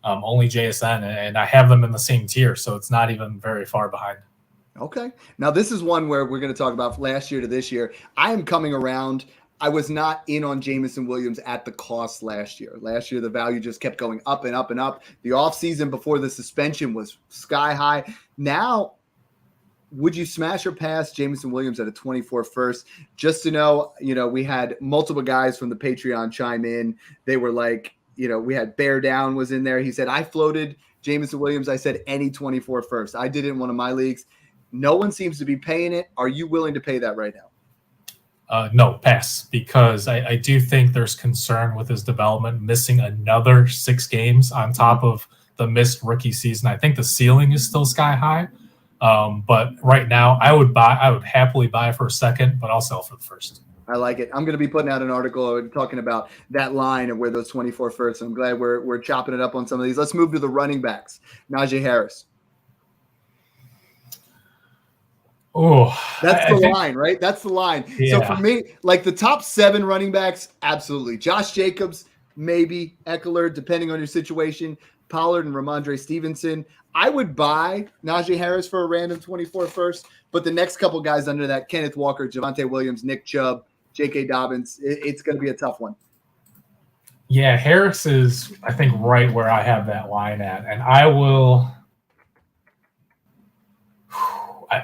only JSN, and I have them in the same tier, so it's not even very far behind. Okay. Now, this is one where we're going to talk about last year to this year. I am coming around. I was not in on Jameson Williams at the cost last year. Last year, the value just kept going up and up and up. The offseason before the suspension was sky high. Now, would you smash or pass Jameson Williams at a 24 first? Just to know, we had multiple guys from the Patreon chime in. They were like, we had Bear Down was in there. He said, I floated Jameson Williams. I said any 24 first. I did it in one of my leagues. No one seems to be paying it. Are you willing to pay that right now? No, pass, because I do think there's concern with his development, missing another 6 games on top of the missed rookie season. I think the ceiling is still sky high. But right now I would happily buy for a second, but I'll sell for the first. I like it. I'm going to be putting out an article talking about that line and where those 24 firsts. I'm glad we're chopping it up on some of these. Let's move to the running backs. Najee Harris. Oh, that's the line, right? That's the line. Yeah. So for me, like the top 7 running backs, absolutely. Josh Jacobs, maybe. Eckler, depending on your situation. Pollard and Ramondre Stevenson. I would buy Najee Harris for a random 24 first, but the next couple guys under that, Kenneth Walker, Javonte Williams, Nick Chubb, J.K. Dobbins, it's going to be a tough one. Yeah, Harris is, I think, right where I have that line at, and I will –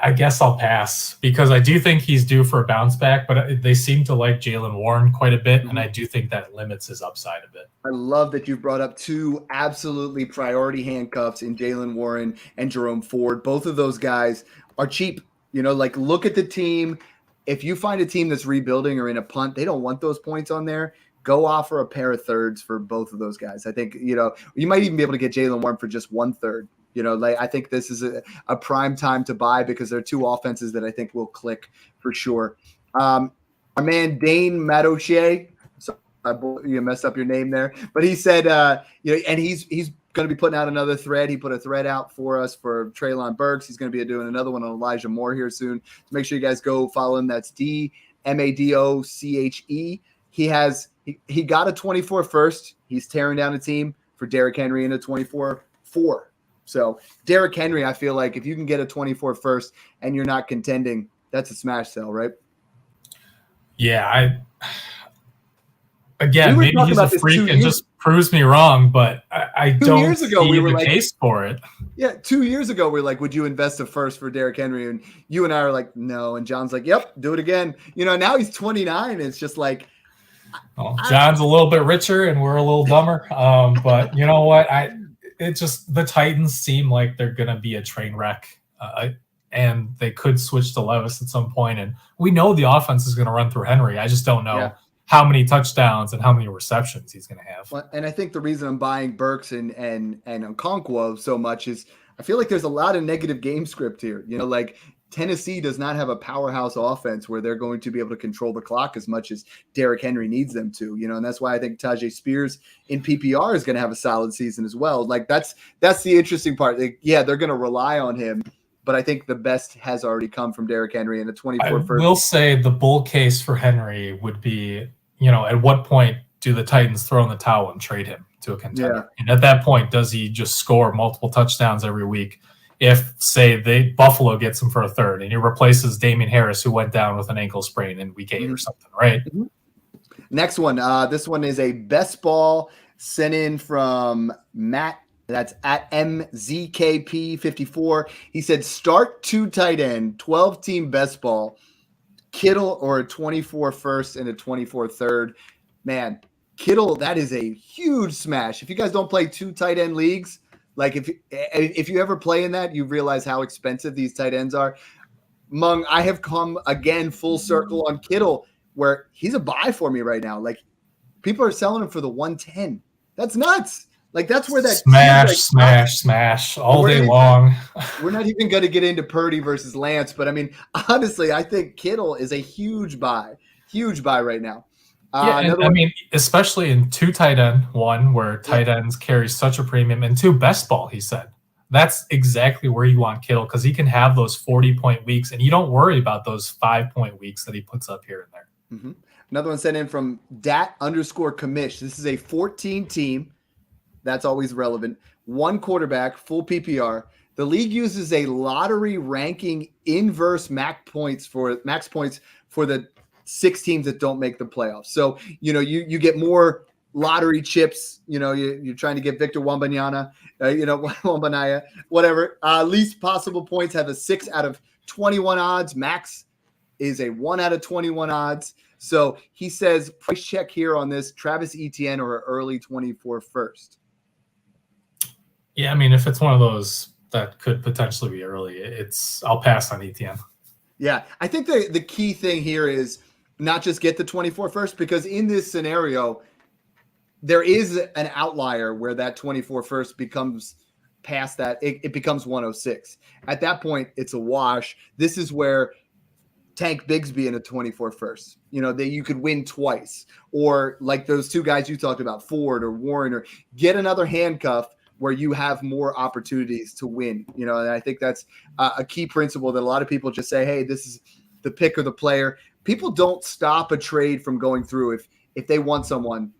I guess I'll pass because I do think he's due for a bounce back, but they seem to like Jaylen Warren quite a bit, and I do think that limits his upside a bit. I love that you've brought up 2 absolutely priority handcuffs in Jaylen Warren and Jerome Ford. Both of those guys are cheap. Look at the team. If you find a team that's rebuilding or in a punt, they don't want those points on there. Go offer a pair of thirds for both of those guys. I think, you might even be able to get Jaylen Warren for just 1/3. I think this is a prime time to buy because there are 2 offenses that I think will click for sure. Our man Dane Madoche, you messed up your name there, but he said, and he's going to be putting out another thread. He put a thread out for us for Treylon Burks. He's going to be doing another one on Elijah Moore here soon. So make sure you guys go follow him. That's DMADOCHE. He got a 24 first. He's tearing down a team for Derrick Henry in a 24-4. So Derrick Henry, I feel like if you can get a 24 first and you're not contending, that's a smash sell, right? Yeah, maybe he's a freak and just proves me wrong, but I don't see the case for it. Yeah, 2 years ago, we were like, would you invest a first for Derrick Henry? And you and I are like, no. And John's like, yep, do it again. Now he's 29. It's just like. Well, John's a little bit richer and we're a little dumber. But you know what? The Titans seem like they're going to be a train wreck, and they could switch to Levis at some point. And we know the offense is going to run through Henry. I just don't know how many touchdowns and how many receptions he's going to have. Well, and I think the reason I'm buying Burks and Okonkwo so much is I feel like there's a lot of negative game script here. Tennessee does not have a powerhouse offense where they're going to be able to control the clock as much as Derrick Henry needs them to, and that's why I think Tajay Spears in PPR is going to have a solid season as well. That's the interesting part. They're going to rely on him, but I think the best has already come from Derrick Henry in a 24 first. I will say the bull case for Henry would be, at what point do the Titans throw in the towel and trade him to a contender? Yeah. And at that point, does he just score multiple touchdowns every week? If, say, Buffalo gets him for a third and he replaces Damian Harris, who went down with an ankle sprain in week 8 or something, right? Mm-hmm. Next one. This one is a best ball sent in from Matt. That's at MZKP54. He said, start 2 tight end, 12-team best ball, Kittle or a 24 first and a 24 third. Man, Kittle, that is a huge smash. If you guys don't play 2 tight end leagues, if you ever play in that, you realize how expensive these tight ends are. Mung, I have come again full circle on Kittle, where he's a buy for me right now. People are selling him for the 110. That's nuts. That's where that smash all day long. We're not even going to get into Purdy versus Lance, but honestly, I think Kittle is a huge buy right now. Especially in 2 tight end, 1 where tight ends carry such a premium, and 2 best ball, he said. that's exactly where you want Kittle, because he can have those 40-point weeks, and you don't worry about those 5-point weeks that he puts up here and there. Mm-hmm. Another one sent in from Dat_Commish. This is a 14 team. That's always relevant. 1 quarterback, full PPR. The league uses a lottery ranking inverse max points for the 6 teams that don't make the playoffs. So, you get more lottery chips. You're trying to get Victor Wembanyama, Wembanyama, whatever. Least possible points have a 6 out of 21 odds. Max is a 1 out of 21 odds. So he says price check here on this Travis Etienne or an early 24 first. Yeah, I mean, if it's one of those that could potentially be early, I'll pass on Etienne. Yeah, I think the key thing here is not just get the 24 first, because in this scenario, there is an outlier where that 24 first becomes past that. It becomes 106. At that point, it's a wash. This is where Tank Bigsby in a 24 first, that you could win twice, or like those 2 guys you talked about, Ford or Warren, or get another handcuff where you have more opportunities to win, and I think that's a key principle that a lot of people just say, hey, this is the pick or the player. People don't stop a trade from going through if they want someone.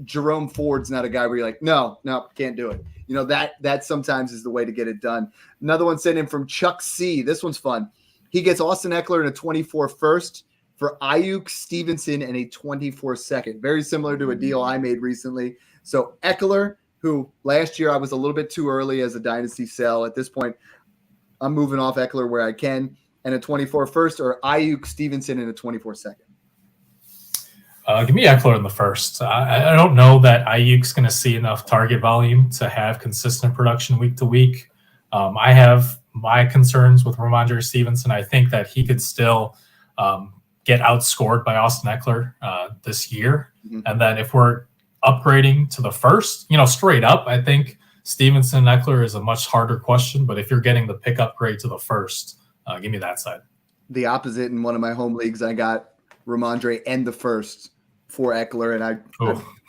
Jerome Ford's not a guy where you're like, no, can't do it. That sometimes is the way to get it done. Another one sent in from Chuck C. This one's fun. He gets Austin Eckler in a 24 first for Ayuk, Stevenson, and a 24 second. Very similar to a deal I made recently. So Eckler, who last year I was a little bit too early as a dynasty sell. At this point, I'm moving off Eckler where I can, and a 24 first, or Ayuk, Stevenson, and a 24 second. Give me Eckler in the first. I don't know that Ayuk's going to see enough target volume to have consistent production week to week. I have my concerns with Ramondre Stevenson. I think that he could still get outscored by Austin Eckler this year. Mm-hmm. And then if we're upgrading to the first, straight up, I think Stevenson and Eckler is a much harder question. But if you're getting the pick upgrade to the first, give me that side. The opposite in one of my home leagues, I got Ramondre and the first for Eckler, and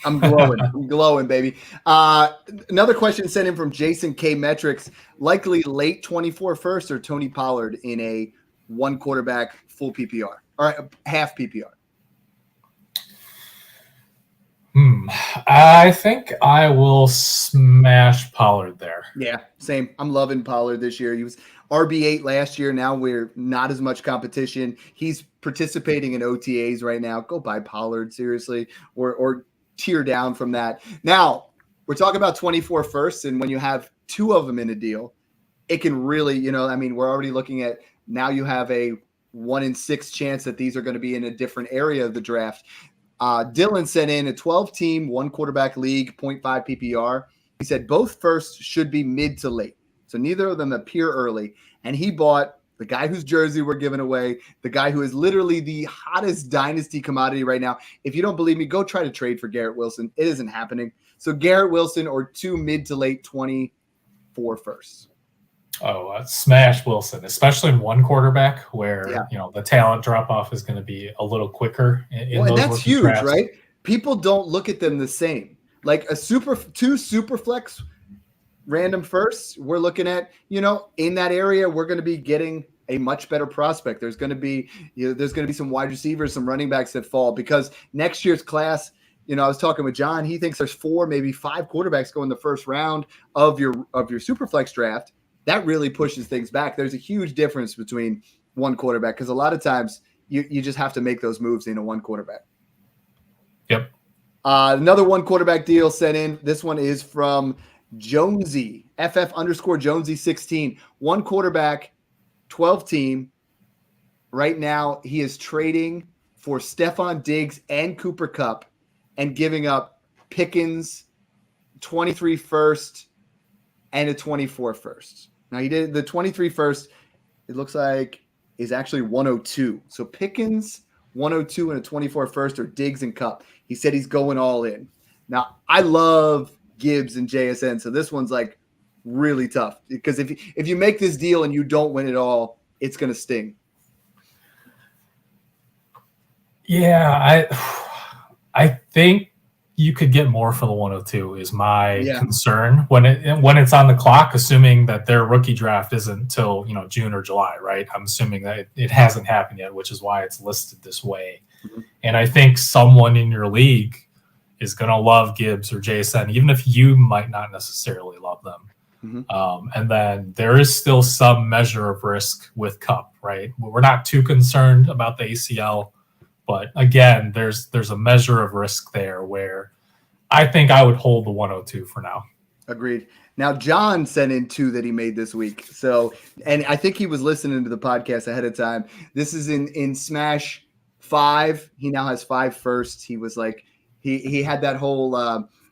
I'm glowing. I'm glowing, baby. Another question sent in from Jason K. Metrics. Likely late 24 first or Tony Pollard in a 1 quarterback full PPR or half PPR? I think I will smash Pollard there. Yeah, same. I'm loving Pollard this year. He was RB8 last year. Now we're not as much competition. He's participating in OTAs right now. Go buy Pollard, seriously, or tear down from that. Now, we're talking about 24 firsts, and when you have 2 of them in a deal, it can really, we're already looking at now you have a 1 in 6 chance that these are going to be in a different area of the draft. Dylan sent in a 12-team, 1 quarterback league, 0.5 PPR. He said both firsts should be mid to late. So neither of them appear early. And he bought the guy whose jersey we're giving away, the guy who is literally the hottest dynasty commodity right now. If you don't believe me, go try to trade for Garrett Wilson. It isn't happening. So Garrett Wilson or 2 mid to late 24 firsts. Oh, smash Wilson, especially in 1 quarterback where the talent drop off is going to be a little quicker. And that's huge, drafts. Right? People don't look at them the same. Like 2 super flex random firsts, we're looking at, in that area, we're going to be getting a much better prospect. There's going to be, there's going to be some wide receivers, some running backs that fall because next year's class. I was talking with John. He thinks there's 4, maybe 5 quarterbacks go in the first round of your Superflex draft. That really pushes things back. There's a huge difference between 1 quarterback because a lot of times you just have to make those moves in a 1 quarterback. Yep. Another 1 quarterback deal sent in. This one is from Jonesy, FF_Jonesy 16. 1 quarterback, 12 team. Right now, he is trading for Stephon Diggs and Cooper Kupp and giving up Pickens, 23 first, and a 24 first. Now, he did the 23 first, it looks like, is actually 102. So Pickens, 102, and a 24 first, or Diggs and Kupp. He said he's going all in. Now, I love Gibbs and JSN, so this one's like really tough because if you make this deal and you don't win it all, it's going to sting. Yeah, I think you could get more for the 102 is my concern when it's on the clock, assuming that their rookie draft isn't until June or July, right? I'm assuming that it hasn't happened yet, which is why it's listed this way. Mm-hmm. And I think someone in your league is going to love Gibbs or JSN, even if you might not necessarily love them. Mm-hmm. And then there is still some measure of risk with Kupp, right? We're not too concerned about the ACL. But again, there's a measure of risk there where I think I would hold the 102 for now. Agreed. Now, John sent in 2 that he made this week. So, and I think he was listening to the podcast ahead of time. This is in Smash 5. He now has 5 firsts. He was like, he had that whole,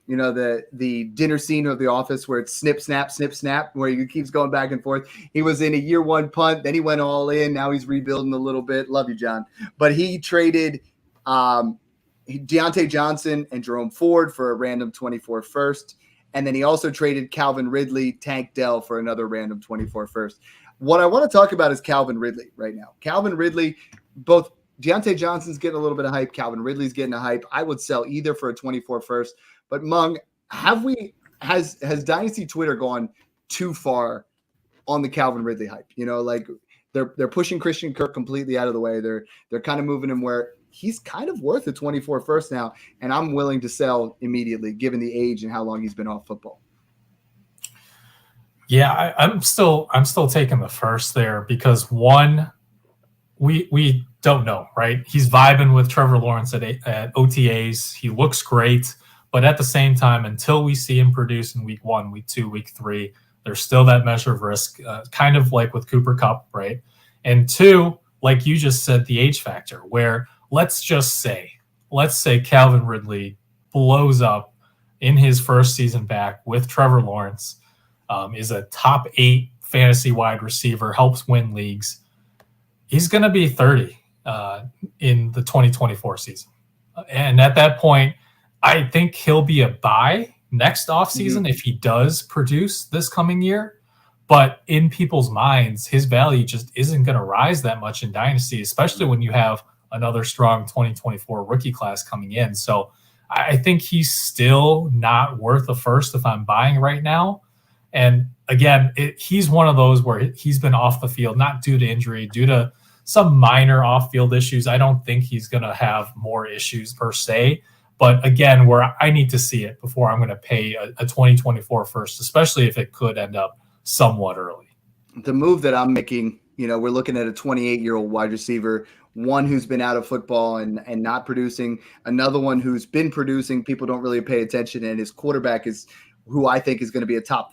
the dinner scene of The Office where it's snip, snap, where he keeps going back and forth. He was in a year 1 punt. Then he went all in. Now he's rebuilding a little bit. Love you, John. But he traded Deontay Johnson and Jerome Ford for a random 24 first. And then he also traded Calvin Ridley, Tank Dell for another random 24 first. What I want to talk about is Calvin Ridley right now. Calvin Ridley, both Deontay Johnson's getting a little bit of hype. Calvin Ridley's getting a hype. I would sell either for a 24 first. But Mung, has Dynasty Twitter gone too far on the Calvin Ridley hype? They're pushing Christian Kirk completely out of the way. They're kind of moving him where he's kind of worth a 24 first now, and I'm willing to sell immediately given the age and how long he's been off football. Yeah, I'm still taking the first there because one, we don't know, right? He's vibing with Trevor Lawrence at OTAs. He looks great. But at the same time, until we see him produce in week 1, week 2, week 3, there's still that measure of risk, kind of like with Cooper Kupp, right? And 2, like you just said, the age factor, where let's say Calvin Ridley blows up in his first season back with Trevor Lawrence, is a top 8 fantasy wide receiver, helps win leagues. He's going to be 30 in the 2024 season. And at that point, I think he'll be a buy next offseason if he does produce this coming year. But in people's minds, his value just isn't going to rise that much in Dynasty, especially when you have another strong 2024 rookie class coming in. So I think he's still not worth a first if I'm buying right now. And again, he's one of those where he's been off the field, not due to injury, due to some minor off-field issues. I don't think he's going to have more issues per se. But again, where I need to see it before I'm going to pay a 2024 first, especially if it could end up somewhat early. The move that I'm making, we're looking at a 28-year-old wide receiver, one who's been out of football and not producing, another one who's been producing, people don't really pay attention, and his quarterback is who I think is going to be a top,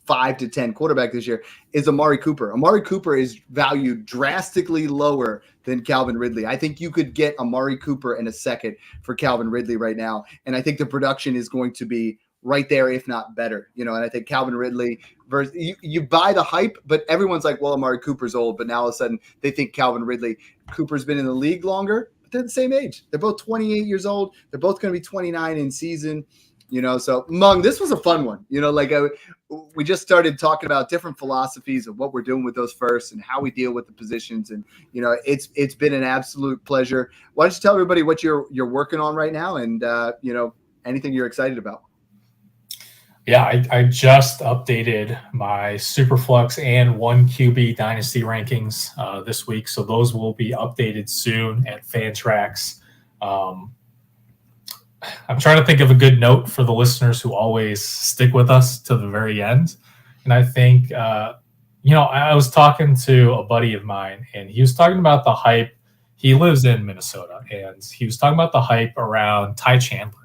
5 to 10 quarterback this year, is Amari Cooper. Amari Cooper is valued drastically lower than Calvin Ridley. I think you could get Amari Cooper in a second for Calvin Ridley right now. And I think the production is going to be right there, if not better. And I think Calvin Ridley versus you buy the hype, but everyone's like, well, Amari Cooper's old, but now all of a sudden they think Calvin Ridley. Cooper's been in the league longer, but they're the same age. They're both 28 years old. They're both going to be 29 in season. So Mung, this was a fun one. We just started talking about different philosophies of what we're doing with those firsts and how we deal with the positions. And, it's been an absolute pleasure. Why don't you tell everybody what you're working on right now and, anything you're excited about? Yeah, I just updated my Superflux and 1QB Dynasty rankings this week. So those will be updated soon at Fantrax. I'm trying to think of a good note for the listeners who always stick with us to the very end. And I think, I was talking to a buddy of mine, and he was talking about the hype. He lives in Minnesota, and he was talking about the hype around Ty Chandler.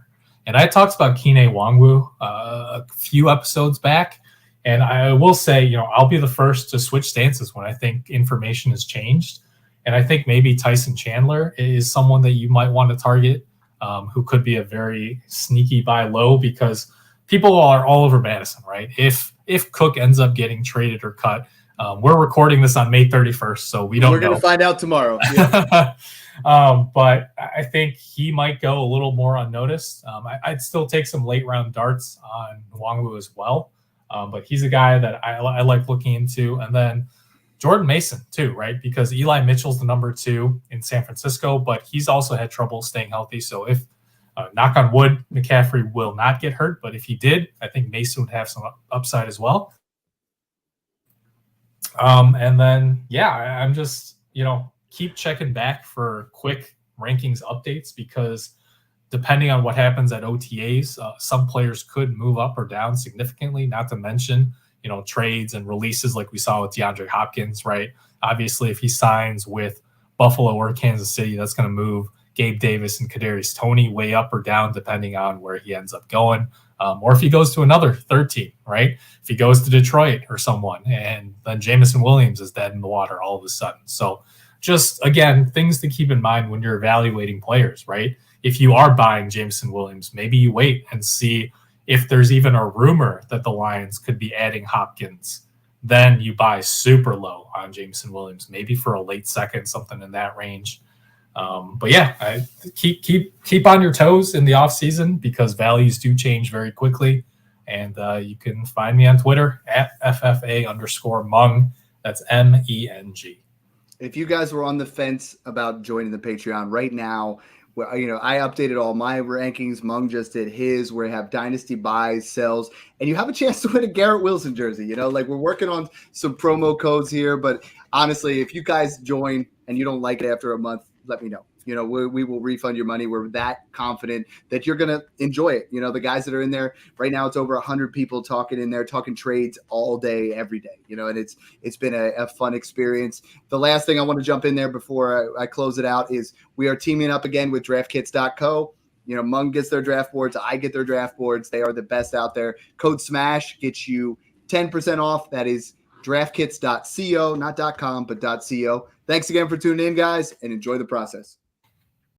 And I talked about Kene Nwangwu a few episodes back. And I will say, I'll be the first to switch stances when I think information has changed. And I think maybe Tyson Chandler is someone that you might want to target. Who could be a very sneaky buy low because people are all over Madison, right? If Cook ends up getting traded or cut, we're recording this on May 31st, so we don't know. We're going to find out tomorrow. Yeah. But I think he might go a little more unnoticed. I'd still take some late round darts on Nwangwu as well. But he's a guy that I like looking into. And then Jordan Mason too, right? Because Eli Mitchell's the number 2 in San Francisco, but he's also had trouble staying healthy. So if Knock on wood, McCaffrey will not get hurt, but if he did, I think Mason would have some upside as well. And then, yeah, I'm just, keep checking back for quick rankings updates, because depending on what happens at OTAs, some players could move up or down significantly, not to mention, trades and releases like we saw with DeAndre Hopkins, right? Obviously, if he signs with Buffalo or Kansas City, that's going to move Gabe Davis and Kadarius Toney way up or down, depending on where he ends up going. Or if he goes to another third team, right? If he goes to Detroit or someone, and then Jameson Williams is dead in the water all of a sudden. So just, again, things to keep in mind when you're evaluating players, right? If you are buying Jameson Williams, maybe you wait and see if there's even a rumor that the Lions could be adding Hopkins. Then you buy super low on Jameson Williams, maybe for a late second, something in that range. But yeah, I keep on your toes in the off season, because values do change very quickly. And you can find me on Twitter at FFA_Mung. That's MENG. If you guys were on the fence about joining the Patreon right now, well, I updated all my rankings. Mung just did his, where we have dynasty buys, sells, and you have a chance to win a Garrett Wilson jersey. We're working on some promo codes here, but honestly, if you guys join and you don't like it after a month, let me know. We will refund your money. We're that confident that you're going to enjoy it. The guys that are in there right now, it's over 100 people talking in there, talking trades all day, every day, and it's been a fun experience. The last thing I want to jump in there before I close it out is we are teaming up again with draftkits.co. Mung gets their draft boards. I get their draft boards. They are the best out there. Code SMASH gets you 10% off. That is draftkits.co, not .com, but .co. Thanks again for tuning in, guys, and enjoy the process.